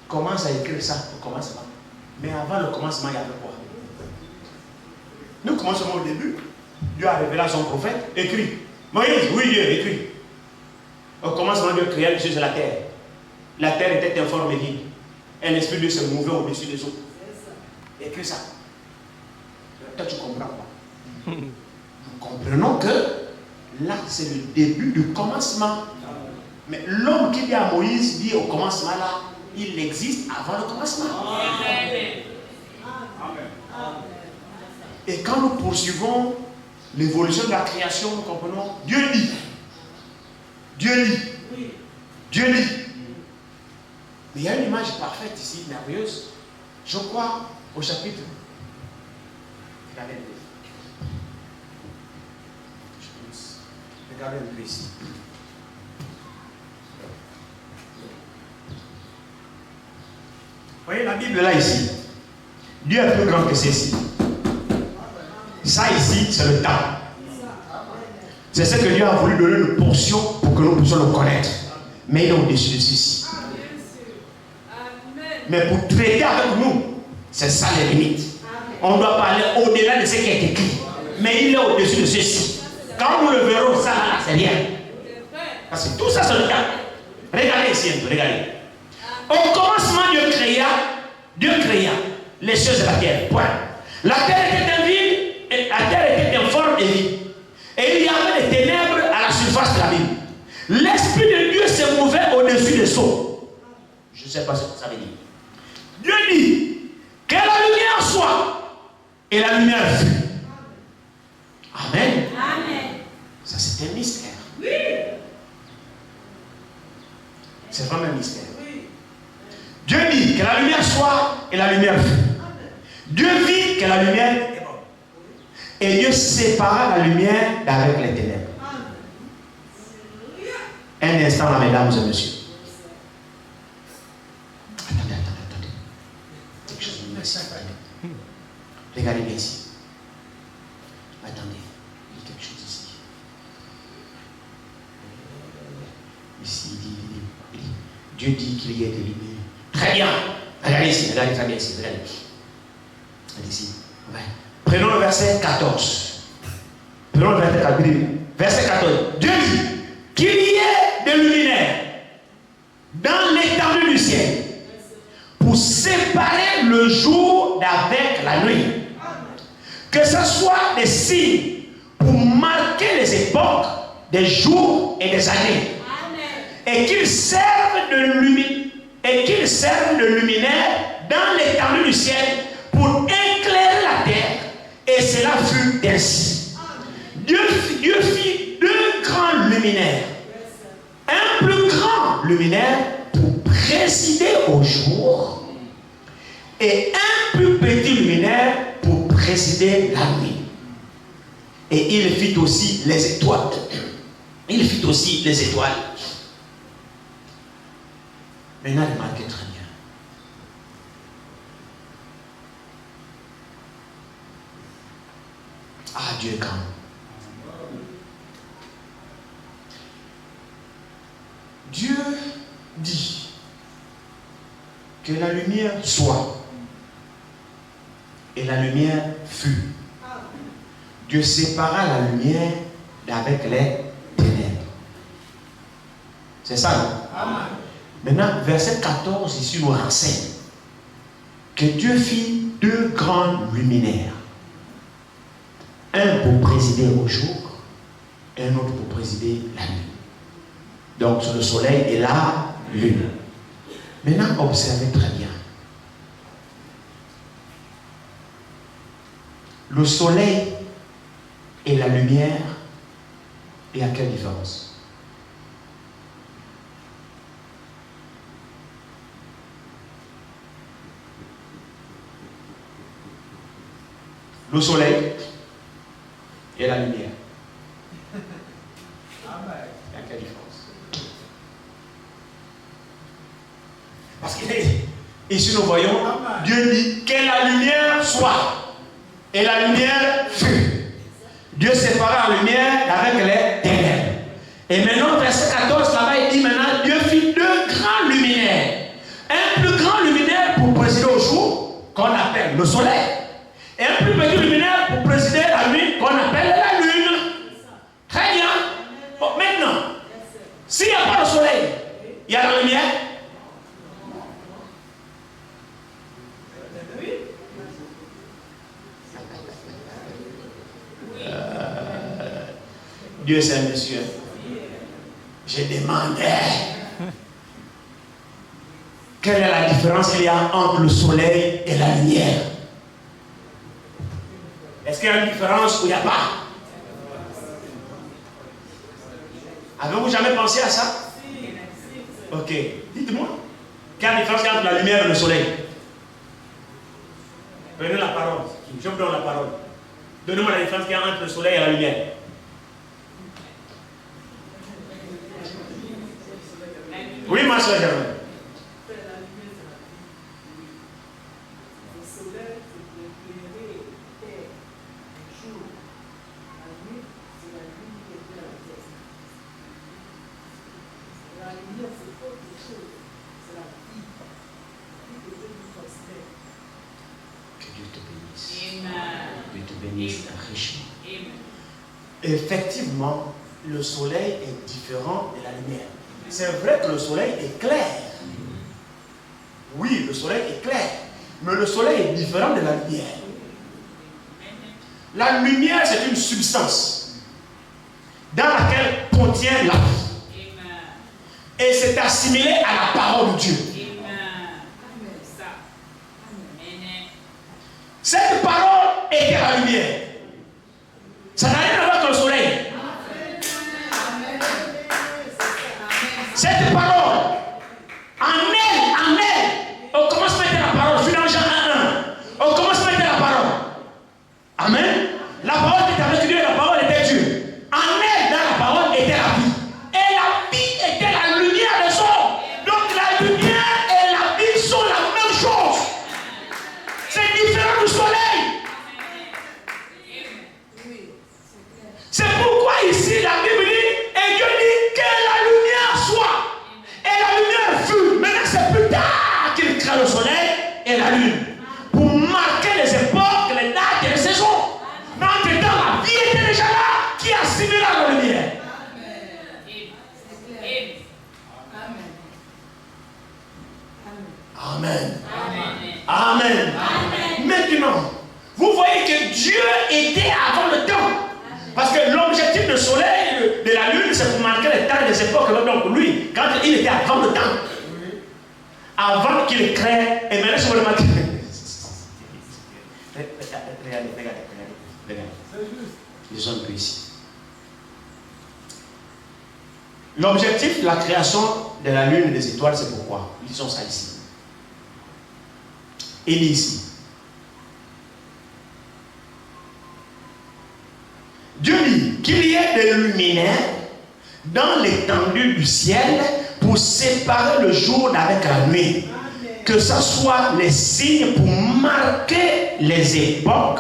commence à écrire ça au commencement. Mais avant le commencement, il y avait quoi? Nous commençons au début. Dieu a révélé à son prophète, écrit. Moïse, oui, Dieu, écrit. Au commencement, Dieu créa les choses de la terre. La terre était informe et vide. Un esprit de Dieu se mouvait au-dessus des eaux. Écris ça. Toi, tu comprends pas. Nous comprenons que là, c'est le début du commencement. Mais l'homme qui dit à Moïse, dit au commencement là, il existe avant le commencement. Et quand nous poursuivons l'évolution de la création, nous comprenons, Dieu dit. Dieu dit. Dieu dit. Mais il y a une image parfaite ici, merveilleuse. Je crois au chapitre. Regardez un peu ici. Vous voyez la Bible là ici. Dieu est plus grand que ceci. Ça ici, c'est le temps. C'est ce que Dieu a voulu donner une portion pour que nous puissions le connaître. Mais il est au-dessus de ceci. Mais pour traiter avec nous, c'est ça les limites. On doit parler au-delà de ce qui est écrit. Mais il est au-dessus de ceci. Quand nous le verrons, ça là, c'est rien. Parce que tout ça, c'est le temps. Regardez ici un peu, regardez. Au commencement, Dieu créa les choses de la terre. Point. La terre était vide, et la terre était informe et vide. Et il y avait des ténèbres à la surface de la Bible. L'Esprit de Dieu se mouvait au-dessus des eaux. Je ne sais pas ce que ça veut dire. Dieu dit que la lumière soit, et la lumière fut. Amen. Amen. Ça, c'est un mystère. Oui. C'est vraiment un mystère. Oui. Dieu dit que la lumière soit, et la lumière fut. Dieu vit que la lumière est bonne. Et Dieu sépara la lumière d'avec les ténèbres. Un instant là, mesdames et messieurs. Attendez. Quelque chose de merci. Regardez bien ici. Attendez, il y a quelque chose ici. Ici, il dit, Dieu dit qu'il y a des lumières. Très bien. Regardez ici, regardez très bien ici. Regardez ici. Ouais. Prenons le verset 14. Prenons le verset 14. Verset 14. Dieu dit qu'il y ait des luminaires dans l'étendue du ciel pour séparer le jour d'avec la nuit. Que ce soit des signes pour marquer les époques, des jours et des années. Et qu'ils servent de luminaire dans l'étendue du ciel pour éclairer la terre. Et cela fut ainsi. Dieu fit deux grands luminaires. Un plus grand luminaire pour présider au jour et un plus petit luminaire pour présider la nuit. Et il fit aussi les étoiles. Il fit aussi les étoiles. Maintenant, remarquez très bien. Ah, Dieu est grand. Dieu dit que la lumière soit. Et la lumière fut. Dieu sépara la lumière d'avec les ténèbres. C'est ça, non? Amen. Maintenant, verset 14 ici nous renseigne que Dieu fit deux grands luminaires. Un pour présider au jour et un autre pour présider la nuit. Donc sur le soleil et la lune. Maintenant, observez très bien. Le soleil et la lumière, il y a quelle différence? Le soleil et la lumière. Il y a quelle différence? Parce que ici nous voyons, Dieu dit que la lumière soit. Et la lumière fut. Dieu sépara la lumière avec les ténèbres. Et maintenant, verset 14, là-bas, il dit maintenant, Dieu fit deux grands luminaires. Un plus grand luminaire pour présider au jour, qu'on appelle le soleil. Et un plus petit luminaire pour présider la nuit, qu'on appelle la lune. Très bien. Bon, maintenant, s'il n'y a pas le soleil, il y a la lumière. Dieu c'est un monsieur. Je demandais quelle est la différence qu'il y a entre le soleil et la lumière. Est-ce qu'il y a une différence ou il n'y a pas? Avez-vous jamais pensé à ça? Ok. Dites-moi. Quelle est la différence qu'il y a entre la lumière et le soleil? Prenez la parole. Je vous donne la parole. Donnez-moi la différence qu'il y a entre le soleil et la lumière. Oui, ma soeur Germaine. Que Dieu te bénisse. Dieu te bénisse richement. Effectivement, le soleil est différent de la lumière. C'est vrai que le soleil est clair. Oui, le soleil est clair. Mais le soleil est différent de la lumière. La lumière, c'est une substance dans laquelle contient la vie. Et c'est assimilé à la parole de Dieu. Cette parole était la lumière. Ça n'a rien à voir avec le soleil. Cette parole, en elle, on commence à mettre la parole. Je suis dans Jean 1. On commence à mettre la parole. Amen. La parole était avec Dieu et la parole était Dieu. En elle, dans la parole, était la vie. Et la vie était la lumière des hommes. Donc la lumière et la vie sont la même chose. C'est différent du soleil. C'est pourquoi ici la Bible dit, et Dieu dit que la lumière soit. Et la lumière fut. Maintenant c'est plus tard qu'il crée le soleil et la lune. Pour marquer les époques, les dates et les saisons. Amen. Amen. Amen. Maintenant, vous voyez que Dieu était avant le temps. Parce que l'objectif du soleil, de la lune, c'est pour marquer les temps et les époques. Donc lui, quand il était avant le temps, avant qu'il crée, et maintenant je vous remarque. Regardez. Ils ont un peu ici. L'objectif de la création de la lune et des étoiles, c'est pourquoi? Ils ont ça ici. Il est ici. Dieu dit qu'il y ait des luminaires dans l'étendue du ciel pour séparer le jour d'avec la nuit. Que ce soit les signes pour marquer les époques,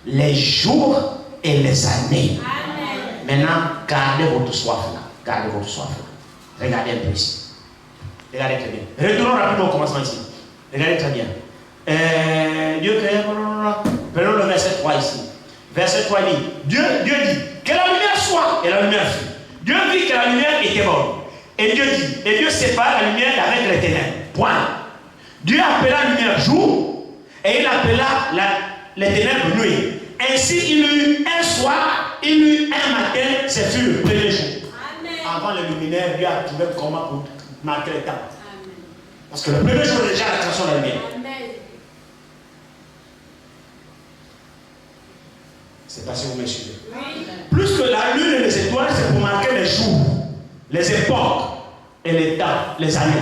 les jours et les années. Amen. Maintenant, gardez votre soif là. Gardez votre soif là. Regardez un peu ici. Regardez très bien. Retournons rapidement au commencement ici. Regardez très bien. Dieu crée. Prenons le verset 3 ici. Verset 3 dit, Dieu dit que la lumière soit, et la lumière fut. Dieu dit que la lumière était bonne. Et Dieu dit, et Dieu sépare la lumière avec les ténèbres. Point. Dieu appela la lumière jour, et il appela les ténèbres nuit. Ainsi, il eut un soir, il eut un matin, ce fut le premier jour. Amen. Avant le luminaire, Dieu a trouvé comment pour marquer le temps. Amen. Parce que le premier jour, déjà, la création de la lumière. Amen. C'est pas si vous me suivez. Oui. Plus que la lune et les étoiles, c'est pour marquer les jours, les époques et les temps, les années.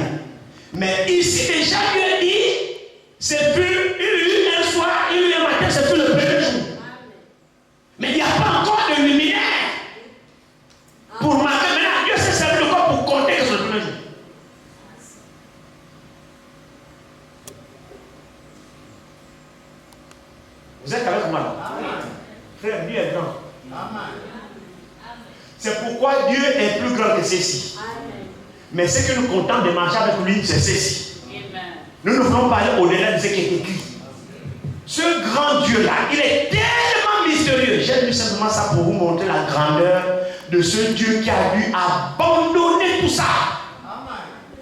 Mais ici déjà Dieu dit, c'est plus, il y a eu un soir, il y a eu un matin, c'est plus le premier jour. Mais il n'y a pas encore de luminaire pour marquer. Maintenant, Dieu s'est servi de quoi pour compter que c'est le premier jour. Vous êtes avec moi là? Frère, Dieu est grand. C'est pourquoi Dieu est plus grand que ceci. Mais ce que nous comptons de marcher avec lui, c'est ceci. Nous ne voulons pas aller au-delà de ce qui est écrit. Ce grand Dieu-là, il est tellement mystérieux. J'ai lu simplement ça pour vous montrer la grandeur de ce Dieu qui a dû abandonner tout ça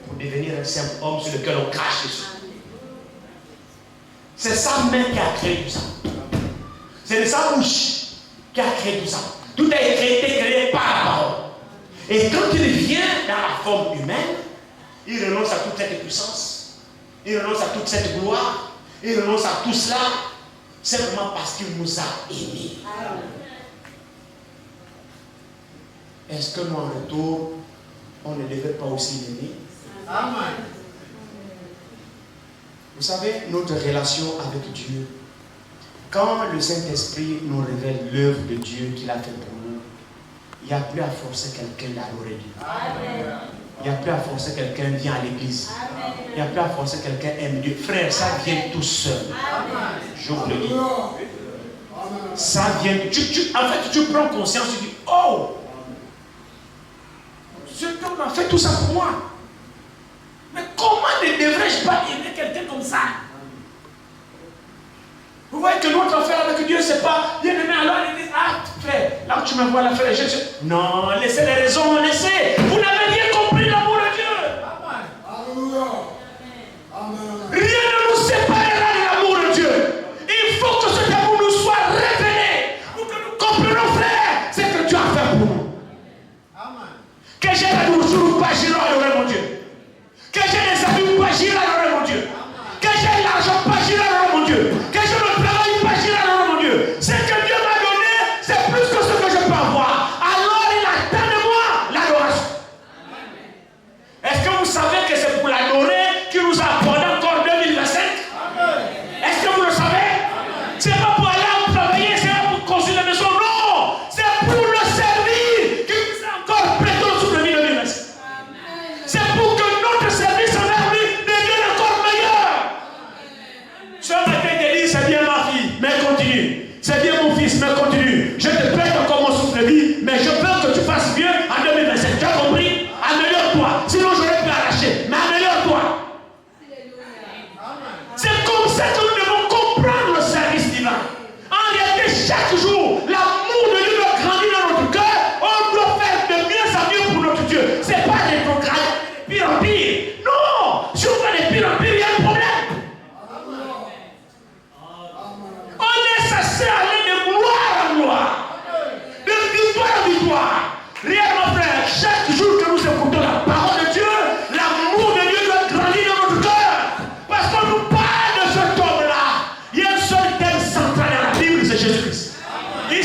pour devenir un simple homme sur lequel on crache dessus. C'est sa main qui a créé tout ça. C'est de sa bouche qui a créé tout ça. Tout a été créé par la parole. Et quand il vient dans la forme humaine, il renonce à toute cette puissance, il renonce à toute cette gloire, il renonce à tout cela, simplement parce qu'il nous a aimés. Est-ce que nous, en retour, on ne devait pas aussi l'aimer? Amen. Vous savez, notre relation avec Dieu, quand le Saint-Esprit nous révèle l'œuvre de Dieu qu'il a fait pour nous, il n'y a plus à forcer quelqu'un d'adorer Dieu. Il n'y a plus à forcer quelqu'un de venir à l'église. Il n'y a plus à forcer quelqu'un aime Dieu. Frère, ça vient tout seul. Je vous le dis. Ça vient. En fait, tu prends conscience, tu dis, oh, cet homme a fait tout ça pour moi. Mais comment ne devrais-je pas aimer quelqu'un comme ça? Vous voyez que notre affaire avec Dieu, c'est pas bien aimé, alors il dit, ah, frère, là où tu me vois la frère, non, laissez les raisons, laissez. Vous n'avez rien compris l'amour de Dieu. Alléluia. Rien ne nous séparera de l'amour de Dieu. Il faut que cet amour nous soit révélé pour que nous comprenions, frère, ce que Dieu a fait pour nous. Que j'ai la nourriture ou pas, j'irai adorer mon Dieu. Que j'ai les amis ou pas, j'irai adorer mon Dieu. Que j'ai l'argent ou pas, j'irai adorer mon Dieu. Que j'ai le travail ou pas, j'irai adorer mon Dieu. Ce que Dieu m'a donné, c'est plus que ce que je peux avoir. Alors il attend de moi l'adoration.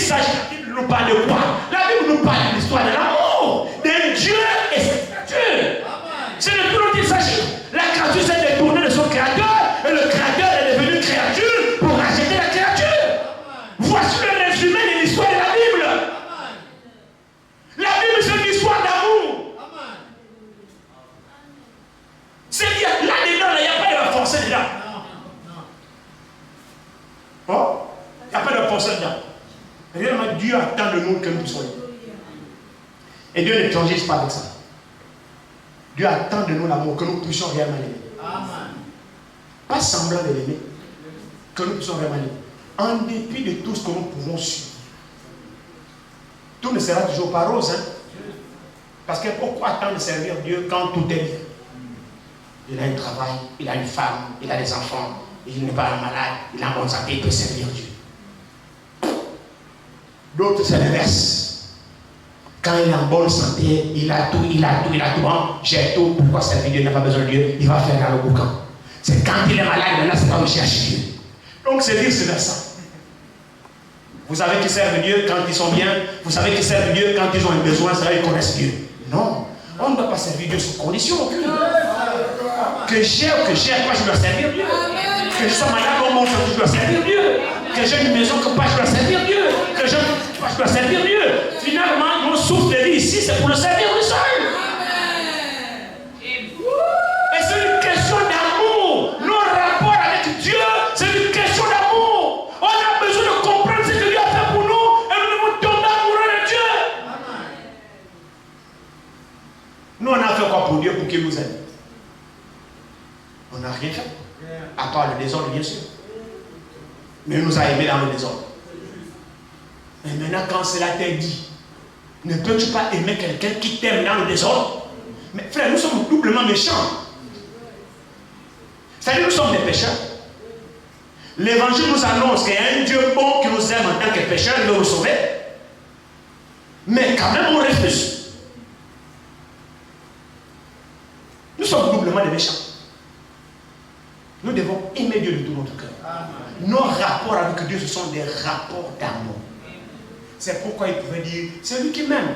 s'agit, la Bible nous parle de quoi? La Bible nous parle de l'histoire de l'amour de Dieu et ses créatures. C'est de tout dont il s'agit. La créature s'est détournée de son créateur et le créateur est devenu créature pour racheter la créature. Voici le résumé de l'histoire de la Bible. La Bible, c'est une histoire d'amour. C'est-à-dire, là-dedans, il n'y a pas de forcer dedans. Oh, il n'y a pas de forcer dedans. Réellement, Dieu attend de nous que nous soyons. Et Dieu ne transige pas avec ça. Dieu attend de nous l'amour, que nous puissions réellement l'aimer. Pas semblant de l'aimer, que nous puissions réellement l'aimer. En dépit de tout ce que nous pouvons suivre. Tout ne sera toujours pas rose. Hein? Parce que pourquoi attendre de servir Dieu quand tout est bien? Il a un travail, il a une femme, il a des enfants, il n'est pas malade, il a une bonne santé, il peut servir Dieu. D'autres, c'est l'inverse. Quand il est en bonne santé, il a tout. Bon, j'ai tout. Pourquoi servir Dieu? Il n'a pas besoin de Dieu. Il va faire dans le boucan. C'est quand il est malade, là, c'est quand il cherche Dieu. Donc c'est vice-versa. Vous savez qu'ils servent Dieu quand ils sont bien. Vous savez qu'ils servent Dieu quand ils ont un besoin. C'est là qu'ils connaissent Dieu. Non. On ne doit pas servir Dieu sous condition aucune. Que j'ai ou que j'ai, quoi je dois servir Dieu. Que je sois malade au monde, je dois servir Dieu. Que j'ai une maison, que pas je dois servir Dieu. Que je dois servir Dieu. Finalement, mon souffle de vie ici, c'est pour le servir du seul. Et c'est une question d'amour. Nos rapports avec Dieu, c'est une question d'amour. On a besoin de comprendre ce que Dieu a fait pour nous et nous devons tomber amoureux de Dieu. Nous, on a fait quoi pour Dieu pour qu'il nous aime? On n'a rien fait. À part le désordre, bien sûr. Mais il nous a aimés dans le désordre. Et maintenant, quand cela t'est dit, ne peux-tu pas aimer quelqu'un qui t'aime dans le désordre? Mais frère, nous sommes doublement méchants. C'est-à-dire, nous sommes des pécheurs. L'évangile nous annonce qu'il y a un Dieu bon qui nous aime en tant que pécheurs, il veut nous sauver. Mais quand même, on refuse. Nous sommes doublement des méchants. Nous devons aimer Dieu de tout notre cœur. Nos rapports avec Dieu, ce sont des rapports d'amour. C'est pourquoi il pouvait dire, c'est lui qui m'aime.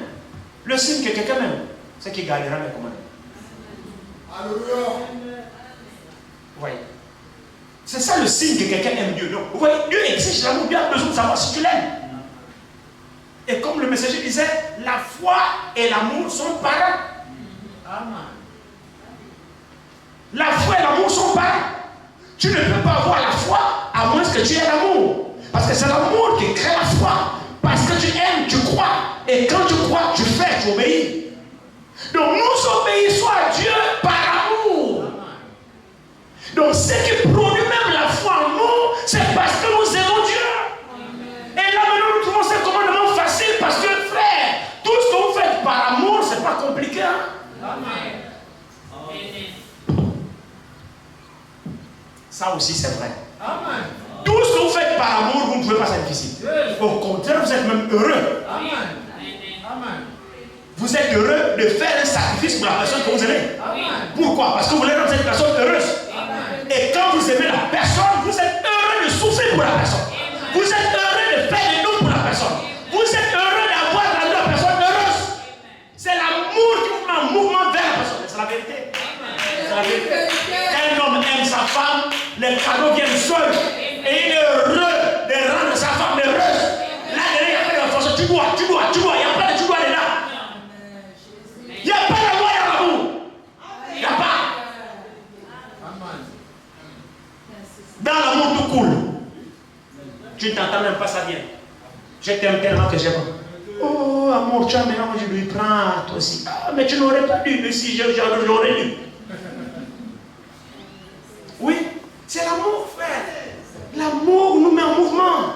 Le signe que quelqu'un m'aime, c'est qu'il gardera mes commandements. Alléluia. Vous voyez? C'est ça le signe que quelqu'un aime Dieu. Donc, vous voyez, Dieu exige l'amour, Dieu a besoin de savoir si tu l'aimes. Et comme le messager disait, la foi et l'amour sont parents. Amen. La foi et l'amour sont parents. Tu ne peux pas avoir la foi à moins que tu aies l'amour. Parce que c'est l'amour qui crée la foi. Parce que tu aimes, tu crois. Et quand tu crois, tu fais, tu obéis. Donc nous obéissons à Dieu par amour. Donc ce qui produit même la foi en nous, c'est parce que nous aimons Dieu. Et là maintenant nous trouvons ces commandements faciles parce que frère, tout ce que vous faites par amour, c'est pas compliqué. Hein? Amen. Ça aussi c'est vrai. Amen. Tout ce que vous faites par amour, vous ne pouvez pas être difficile. Au contraire, vous êtes même heureux. Amen. Amen. Vous êtes heureux de faire un sacrifice pour la personne que vous aimez. Amen. Pourquoi? Parce que vous voulez rendre cette personne heureuse. Amen. Et quand vous aimez la personne, vous êtes heureux de souffrir pour la personne. Amen. Vous êtes heureux de faire des dons pour la personne. Vous êtes heureux d'avoir rendu la personne heureuse. C'est l'amour qui vous met en mouvement vers la personne. C'est la vérité. C'est la vérité. Quand un homme aime sa femme, les cadeaux viennent seuls. Et il est heureux de rendre sa femme heureuse. Là, il n'y a pas de force. Tu dois. Il n'y a pas de tu dois dedans. Il n'y a pas d'amour, il y a l'amour. Il n'y a pas. Dans l'amour, tout coule. Tu ne t'entends même pas, ça vient. Je t'aime tellement que j'aime. Oh, amour, tu as maintenant, je lui prends, toi aussi. Ah, mais tu n'aurais pas dû, mais si j'aurais dû. Oui, c'est l'amour, frère. L'amour nous met en mouvement.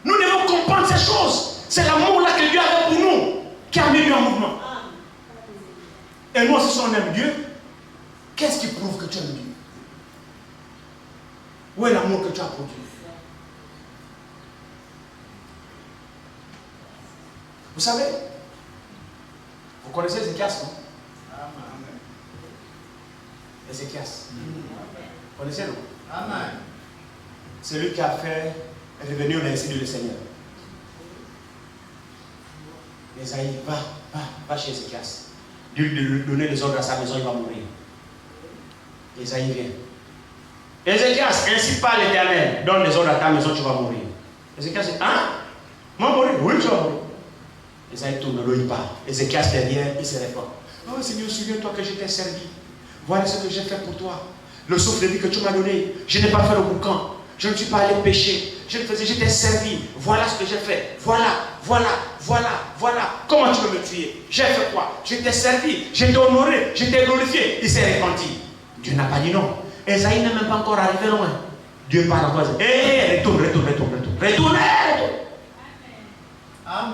Nous devons comprendre ces choses. C'est l'amour-là que Dieu a pour nous qui a mis Dieu en mouvement. Et nous, si on aime Dieu, qu'est-ce qui prouve que tu aimes Dieu? Où est l'amour que tu as pour Dieu? Vous savez, vous connaissez Ézéchias, non? Ézéchias. Vous connaissez, non? Amen. C'est lui qui a fait revenir les récits du Seigneur. Esaïe, va chez Ézéchias. Lui donner les ordres à sa maison, il va mourir. Esaïe vient. Ézéchias, ainsi parle l'Éternel, donne les ordres à ta maison, tu vas mourir. Ézéchias dit, hein? Moi mourir? Oui, tu vas mourir. Esaïe tourne, il parle. Ézéchias derrière, il se répond. Oh Seigneur, souviens-toi que je t'ai servi. Voilà ce que j'ai fait pour toi. Le souffle de vie que tu m'as donné, je n'ai pas fait le boucan. Je ne suis pas allé pécher. Je t'ai servi. Voilà ce que j'ai fait. Voilà. Comment tu veux me tuer? J'ai fait quoi? Je t'ai servi. Je t'ai honoré. Je t'ai glorifié. Il s'est repenti. Dieu n'a pas dit non. Esaïe n'est même pas encore arrivé loin. Dieu parle encore. Retourne. Retourne.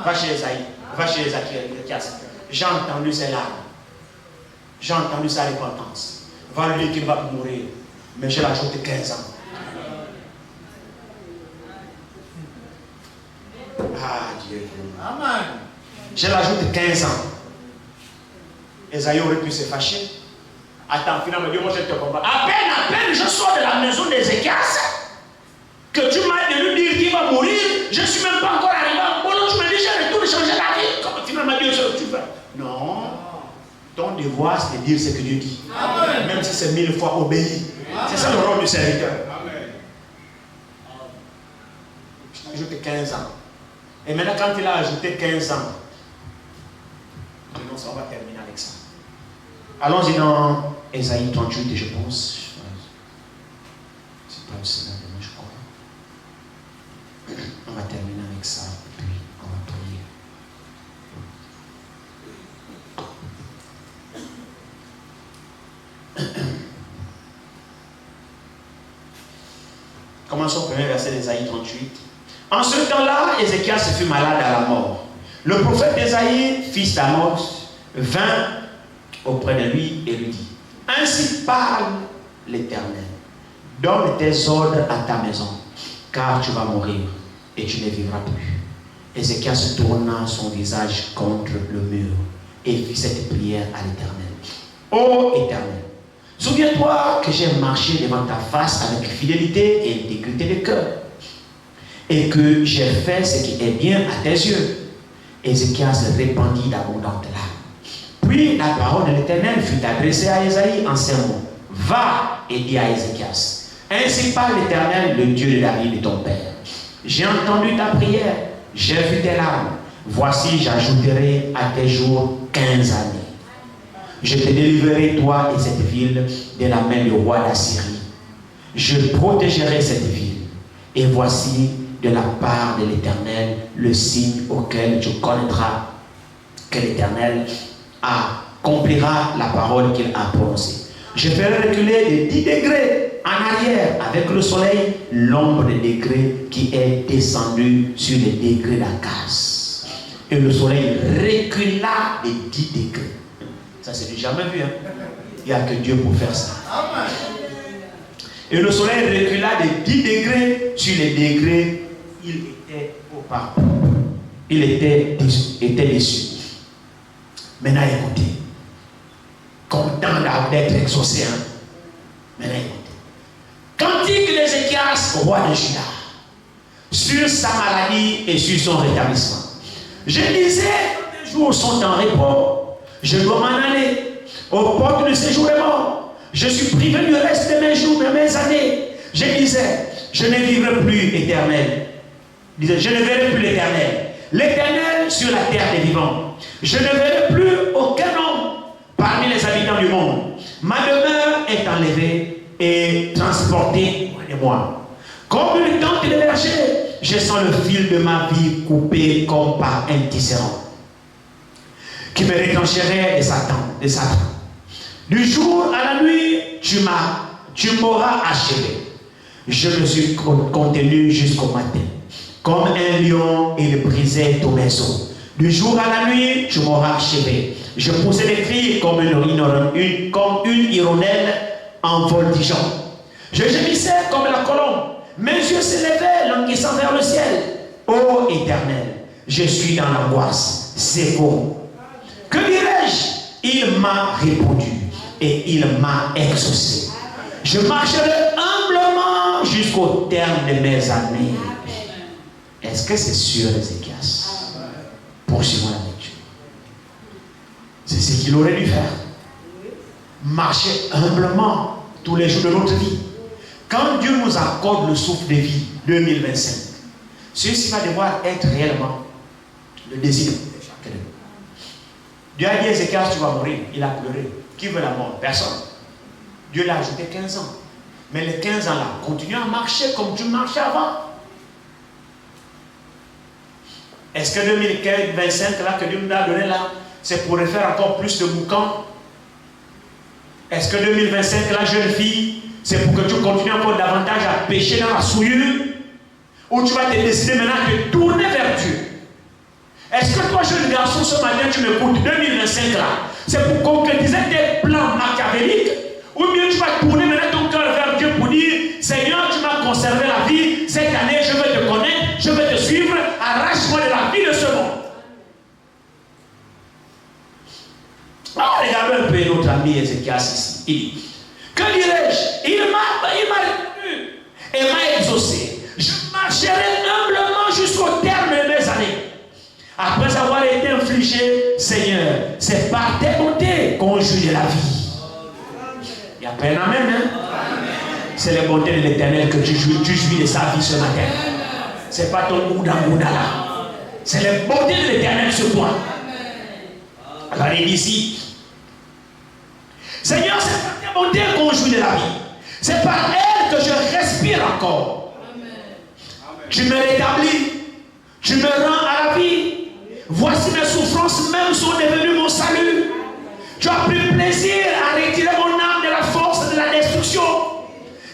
Va chez Esaïe. Va chez Ézéchias. J'ai entendu ses larmes. J'ai entendu sa repentance. Va lui dire qu'il va mourir. Mais je l'ajoute 15 ans. Ah Dieu. Amen. Je l'ajoute 15 ans. Esaïe aurait pu se fâcher. Attends, finalement, Dieu, moi je te comprends. À peine, je sors de la maison d'Ézéchias, que tu m'as de lui dire qu'il va mourir. Je ne suis même pas encore arrivé à Bolo. Tu me dis, je retourne changer la vie. Comme finalement, Dieu, ce que tu fais. Non. Ton devoir, c'est de dire ce que Dieu dit. Amen. Même si c'est 1000 fois obéi. C'est ça le rôle du serviteur. Amen. Je t'ajoute 15 ans. Et maintenant, quand il a ajouté 15 ans, maintenant, on va terminer avec ça. Allons-y dans Ésaïe 38, je pense. C'est pas le Sénat demain, je crois. On va terminer avec ça, puis on va prier. Commençons au premier verset d'Ésaïe 38. En ce temps-là, Ézéchias fut malade à la mort. Le prophète Ésaïe, fils d'Amos, vint auprès de lui et lui dit: ainsi parle l'Éternel, donne tes ordres à ta maison, car tu vas mourir et tu ne vivras plus. Ézéchias tourna son visage contre le mur et fit cette prière à l'Éternel. Ô Éternel, souviens-toi que j'ai marché devant ta face avec fidélité et intégrité de cœur, et que j'ai fait ce qui est bien à tes yeux. Ézéchias répandit d'abondantes larmes. Puis la parole de l'Éternel fut adressée à Ésaïe en ces mots: va et dis à Ézéchias, ainsi parle l'Éternel, le Dieu de David et ton père. J'ai entendu ta prière, j'ai vu tes larmes. Voici, j'ajouterai à tes jours 15 années. Je te délivrerai, toi et cette ville, de la main du roi d'Assyrie. Je protégerai cette ville. Et voici, de la part de l'Éternel, le signe auquel tu connaîtras que l'Éternel accomplira la parole qu'il a prononcée. Je ferai reculer de 10 degrés en arrière avec le soleil l'ombre des degrés qui est descendue sur les degrés d'Akaz. Et le soleil recula de 10 degrés. Ça, c'est du jamais vu. Hein? Il n'y a que Dieu pour faire ça. Amen. Et le soleil recula de 10 degrés sur les degrés. Il était auparavant. Il était déçu. Maintenant, écoutez. Content d'être exaucé. Hein? Maintenant, écoutez. Cantique d'Ézéchias, roi de Juda, sur sa maladie et sur son rétablissement. Je disais, les jours sont en repos. Je dois m'en aller aux portes de ces jours de mort. Je suis privé du reste de mes jours, de mes années. Je disais, je ne vivrai plus éternel. Je ne verrai plus l'Éternel. L'Éternel sur la terre des vivants. Je ne verrai plus aucun homme parmi les habitants du monde. Ma demeure est enlevée et transportée loin de moi. Comme une tente de berger, je sens le fil de ma vie coupé comme par un tisserand qui me retrancherait de Satan. Du jour à la nuit, tu m'auras achevé. Je me suis contenu jusqu'au matin. Comme un lion, il brisait tous mes os. Du jour à la nuit, tu m'auras achevé. Je poussais des cris comme une hirondelle en voltigeant. Je gémissais comme la colombe. Mes yeux s'élevaient, languissant vers le ciel. Ô Éternel, je suis dans l'angoisse. C'est beau. Que dirais-je? Il m'a répondu et il m'a exaucé. Je marcherai humblement jusqu'au terme de mes années. Est-ce que c'est sûr, Ézéchias? Poursuivons la lecture. qu'il aurait dû faire. Marcher humblement tous les jours de notre vie. Quand Dieu nous accorde le souffle de vie 2025, ceci va devoir être réellement le désir de chacun de nous. Dieu a dit à Ézéchiel, tu vas mourir. Il a pleuré. Qui veut la mort? Personne. Dieu l'a ajouté 15 ans. Mais les 15 ans là, continue à marcher comme tu marchais avant. Est-ce que 2025 là que Dieu nous a donné là, c'est pour refaire encore plus de boucans? Est-ce que 2025 la jeune fille, c'est pour que tu continues encore davantage à pécher dans la souillure? Ou tu vas te décider maintenant de tourner vers Dieu? Est-ce que toi, jeune garçon, ce matin, tu m'écoutes, 2025 là, c'est pour concrétiser tes plans machiavéliques? Ou bien tu vas tourner maintenant ton cœur vers Dieu pour dire, Seigneur, tu m'as conservé la vie, cette année je veux te connaître, je veux te suivre, arrache-moi de la vie de ce monde. Regardez un peu notre ami Ézéchias ici. Il dit, que dirais-je? Il m'a répondu et m'a exaucé. Je marcherai humblement jusqu'au terme de mes années. Après avoir été infligé, Seigneur, c'est par tes bontés qu'on jouit de la vie. Il y a pas un amen, hein? C'est les bontés de l'Éternel que tu jouis de sa vie ce matin. C'est pas ton Bouddha là. C'est les bontés de l'Éternel sur toi. Alors il dit ici, Seigneur, c'est par tes bontés qu'on jouit de la vie. C'est par elle que je respire encore. Tu me rétablis. Tu me rends à la vie. Voici mes souffrances même sont devenues mon salut. Tu as pris plaisir à retirer mon âme de la force de la destruction.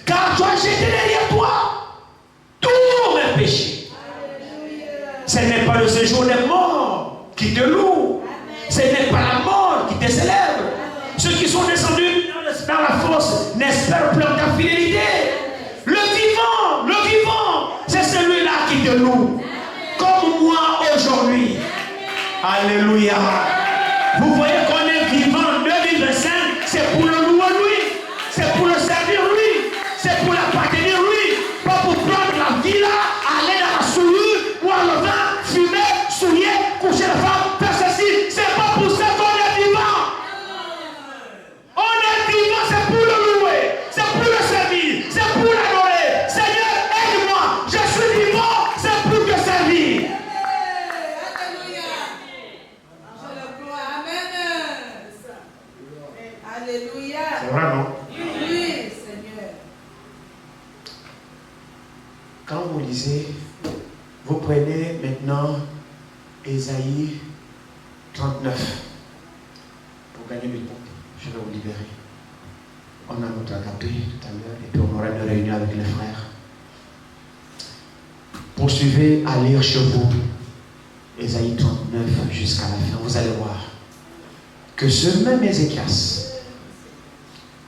Car tu as jeté derrière toi tous mes péchés. Ce n'est pas le séjour des morts qui te loue. Ce n'est pas la mort qui te célèbre. Ceux qui sont descendus dans la force n'espèrent plus en ta fidélité. Le vivant, c'est celui-là qui te loue. Comme moi aujourd'hui. Alléluia. Vous voyez qu'on est vivant en 2025, c'est pour le louer lui, c'est pour le servir lui, c'est pour l'appartenir lui, pas pour prendre la vie là, aller dans la souillure, boire le vin, fumer, souiller, coucher la femme, faire ceci. C'est pas pour ça qu'on est vivant. On est vivant, c'est pour le louer, c'est pour le servir, c'est pour l'adorer. Seigneur, aide-moi, je suis vivant, c'est pour te servir. Alléluia. C'est vrai, non? Oui, Seigneur. Quand vous lisez, vous prenez maintenant Ésaïe 39 pour gagner du temps. Je vais vous libérer. On a notre agapé tout à l'heure et puis on aura une réunion avec les frères. Poursuivez à lire chez vous Ésaïe 39 jusqu'à la fin. Vous allez voir que ce même Ézéchias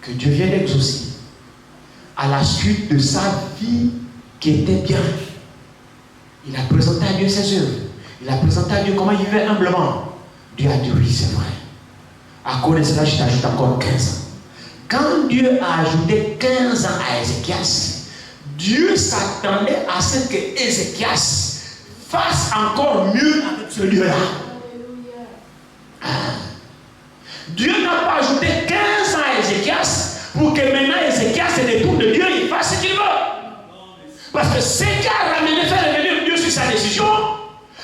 que Dieu vient d'exaucer à la suite de sa vie qui était bien, il a présenté à Dieu ses œuvres, il a présenté à Dieu comment il vivait humblement. Dieu a dit oui, c'est vrai. À cause de cela, je t'ajoute encore 15 ans. Quand Dieu a ajouté 15 ans à Ézéchias, Dieu s'attendait à ce que Ézéchias fasse encore mieux avec ce Dieu-là. Dieu n'a pas ajouté 15 ans à Ézéchias pour que maintenant Ézéchias se détourne de Dieu et il fasse ce qu'il veut. Parce que ce qui a ramené faire revenir Dieu sur sa décision,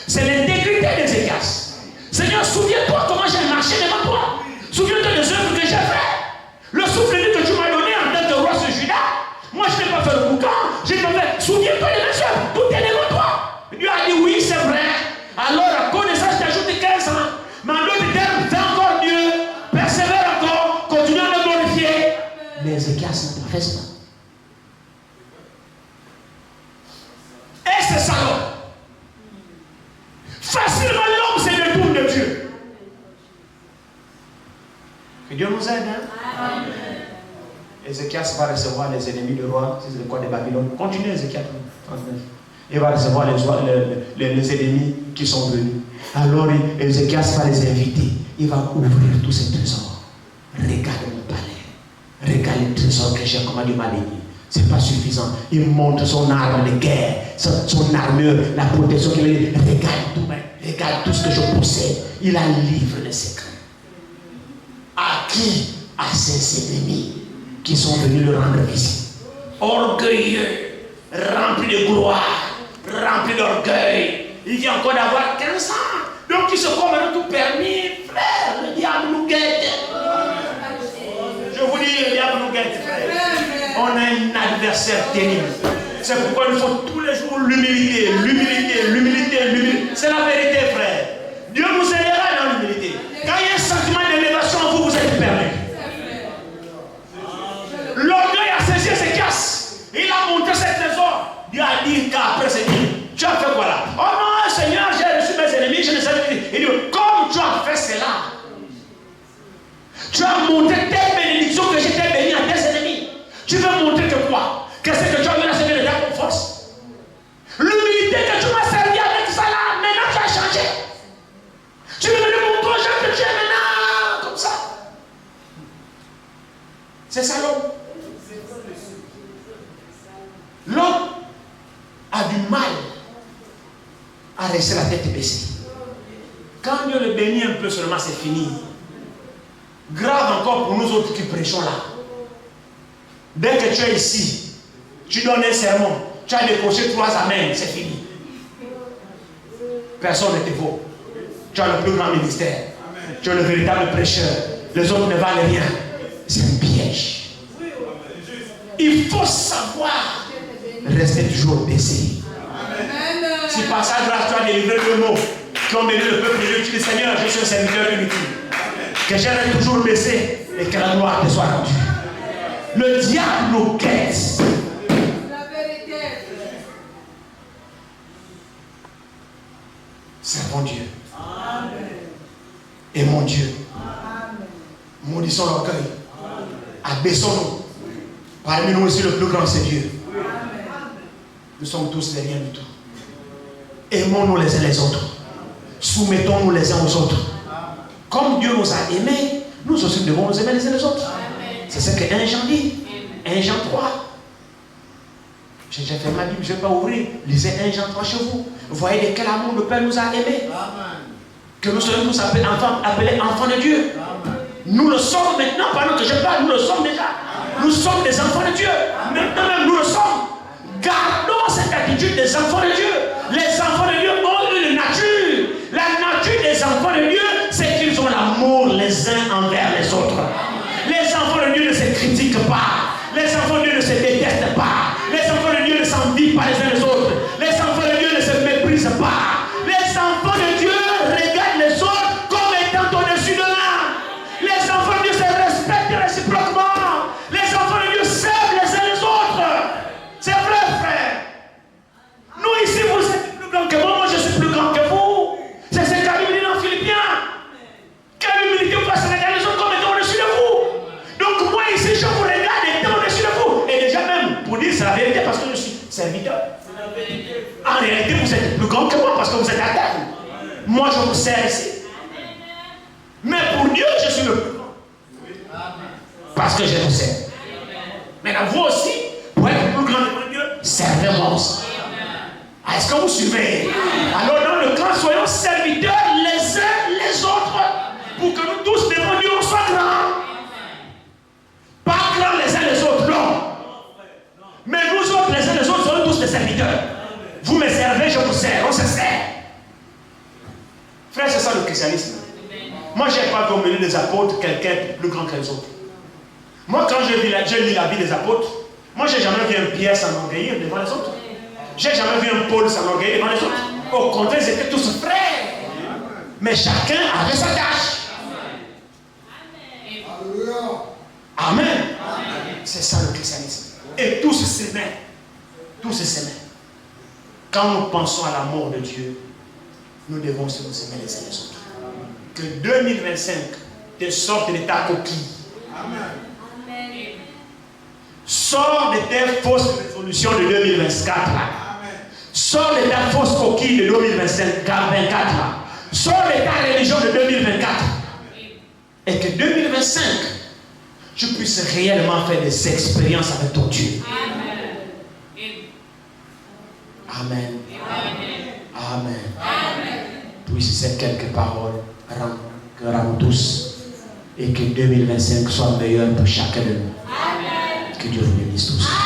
c'est l'intégrité d'Ézéchias. Seigneur, souviens-toi comment j'ai marché devant toi. Souviens-toi des œuvres que j'ai faites. Le souffle que tu m'as donné en tant que roi de Juda. Moi, je n'ai pas fait le boucan. Je n'ai pas fait. Souviens-toi de mes œuvres. Tout est devant toi. Dieu a dit oui, c'est vrai. Alors, à cause de ça, je t'ajoute 15 ans. Mais en d'autres termes, fais encore Dieu. Persévère encore. Continue à me glorifier. Mais Ézéchias ne fait pas. Et c'est ça l'homme. Facilement l'homme se détourne de Dieu. Que Dieu nous aide. Hein? Ézéchias va recevoir les ennemis du roi, c'est le roi de Babylone. Continuez Ézéchias 39. Il va recevoir les ennemis qui sont venus. Alors Ézéchias va les inviter. Il va ouvrir tous ses trésors. Regarde mon palais. Regarde les trésors que j'ai, comment Dieu m'a béni. Ce n'est pas suffisant. Il montre son arme de guerre, son armure, la protection qu'il a. Regarde tout ce que je possède. Il a un livre de secrets. qui a ses ennemis qui sont venus le rendre visite. Orgueilleux, rempli de gloire, rempli d'orgueil. Il vient encore d'avoir 15 ans. Donc il se croit maintenant tout permis. Frère, le diable nous guette. Je vous dis, le diable nous guette, frère. On a un adversaire terrible. C'est pourquoi il faut tous les jours l'humilité, l'humilité, l'humilité, l'humilité. C'est la vérité, frère. Dieu vous aidera dans l'humilité. Quand il y a un sentiment d'élévation en vous, vous êtes perdu. L'orgueil a saisi ses casses. Il a monté ses trésors. Dieu a dit qu'après c'est dit, tu as fait quoi là? Oh non, Seigneur, j'ai reçu mes ennemis, je ne sais pas. Il dit, comme tu as fait cela, tu as monté tes bénédictions que j'étais béni à tes ennemis. Tu veux montrer que quoi? Qu'est-ce que tu as eu la semaine de ta force? L'humilité que tu m'as servi avec ça là, maintenant tu as changé. Tu veux me montrer aux gens que tu es maintenant comme ça. C'est ça l'homme. L'homme a du mal à rester la tête baissée. Quand Dieu le bénit un peu seulement, c'est fini. Grave encore pour nous autres qui prêchons là. Dès que tu es ici, tu donnes un sermon, tu as décoché 3 amens, c'est fini. Personne ne te vaut. Tu as le plus grand ministère. Amen. Tu es le véritable prêcheur. Les autres ne valent rien. C'est un piège. Il faut savoir rester toujours baissé. Amen. Si par sa grâce tu as délivré le mot qui ont béni le peuple de Dieu, tu dis Seigneur, je suis un serviteur inutile. Que je reste toujours baissé et que la gloire te soit rendue. Le diable nous guette. La vérité. Servons Dieu. Amen. Aimons Dieu. Amen. Maudissons l'orgueil. Abaissons-nous. Parmi nous aussi, le plus grand, c'est Dieu. Amen. Nous sommes tous les rien du tout. Aimons-nous les uns les autres. Soumettons-nous les uns aux autres. Comme Dieu nous a aimés, nous aussi devons nous aimer les uns les autres. C'est ce que 1 Jean dit. 1 Jean 3. J'ai fait ma Bible, je ne vais pas ouvrir. Lisez 1 Jean 3 chez vous. Vous voyez de quel amour le Père nous a aimés. Que nous soyons tous appelés enfants de Dieu. Amen. Nous le sommes maintenant, pendant que je parle, nous le sommes déjà. Amen. Nous sommes des enfants de Dieu. Maintenant même, nous le sommes. Gardons cette attitude des enfants de Dieu. Les enfants de Dieu ont une nature. La nature des enfants de Dieu, c'est qu'ils ont l'amour les uns envers les autres. Les enfants de Dieu ne se critiquent pas. Les enfants de Dieu ne se détestent pas. Les enfants de Dieu ne s'envient pas les uns les autres. Les enfants de Dieu ne se méprisent pas. Les enfants de Dieu regardent les autres comme étant au-dessus d'eux. Les enfants de Dieu se respectent réciproquement. Les enfants de Dieu s'aiment les uns les autres. C'est vrai, frère. Nous ici, vous êtes plus grands que moi. Moi, je suis plus grand que vous. C'est ce qu'a dit dans Philippiens. Quelle humilité vous passez regarder les autres comme étant au-dessus de vous. Donc moi ici, je vous regarde étant au-dessus de vous. Et déjà même, pour dire c'est la vérité parce que je suis serviteur. En réalité, vous êtes plus grand que moi parce que vous êtes à terre. Moi, je vous sers ici. Mais pour Dieu, je suis le plus grand. Parce que je vous sers. Maintenant, vous aussi, pour être plus grand devant Dieu, servez-moi aussi. Est-ce que vous suivez? Alors, dans le camp, soyons serviteurs les uns les autres pour que nous tous devant Dieu soient grands. Pas grands les uns les autres, non. Mais nous autres, les uns les autres, soyons tous des serviteurs. Vous me servez, je vous sers, on se sert. Frère, c'est ça le christianisme. Moi, je n'ai pas comme milieu des apôtres quelqu'un plus grand que les autres. Moi, quand je lis la vie des apôtres, moi, je n'ai jamais vu un Pierre s'enorgueillir devant les autres. Je n'ai jamais vu un Paul s'enorgueillir devant les autres. Au contraire, ils étaient tous frères. Mais chacun avait sa tâche. Amen. C'est ça le christianisme. Et tous s'aimaient. Tous s'aimaient. Quand nous pensons à l'amour de Dieu, nous devons aussi nous aimer les uns les autres. Que 2025 te sorte de ta coquille. Amen. Sors de tes fausses résolutions de 2024. Sors de ta fausse coquille de 2024. Sors de ta religion de 2024. Et que 2025, tu puisses réellement faire des expériences avec ton Dieu. Amen. Amen. Puis ces quelques paroles rendent tous et que 2025 soit meilleur pour chacun de nous. Que Dieu vous bénisse tous.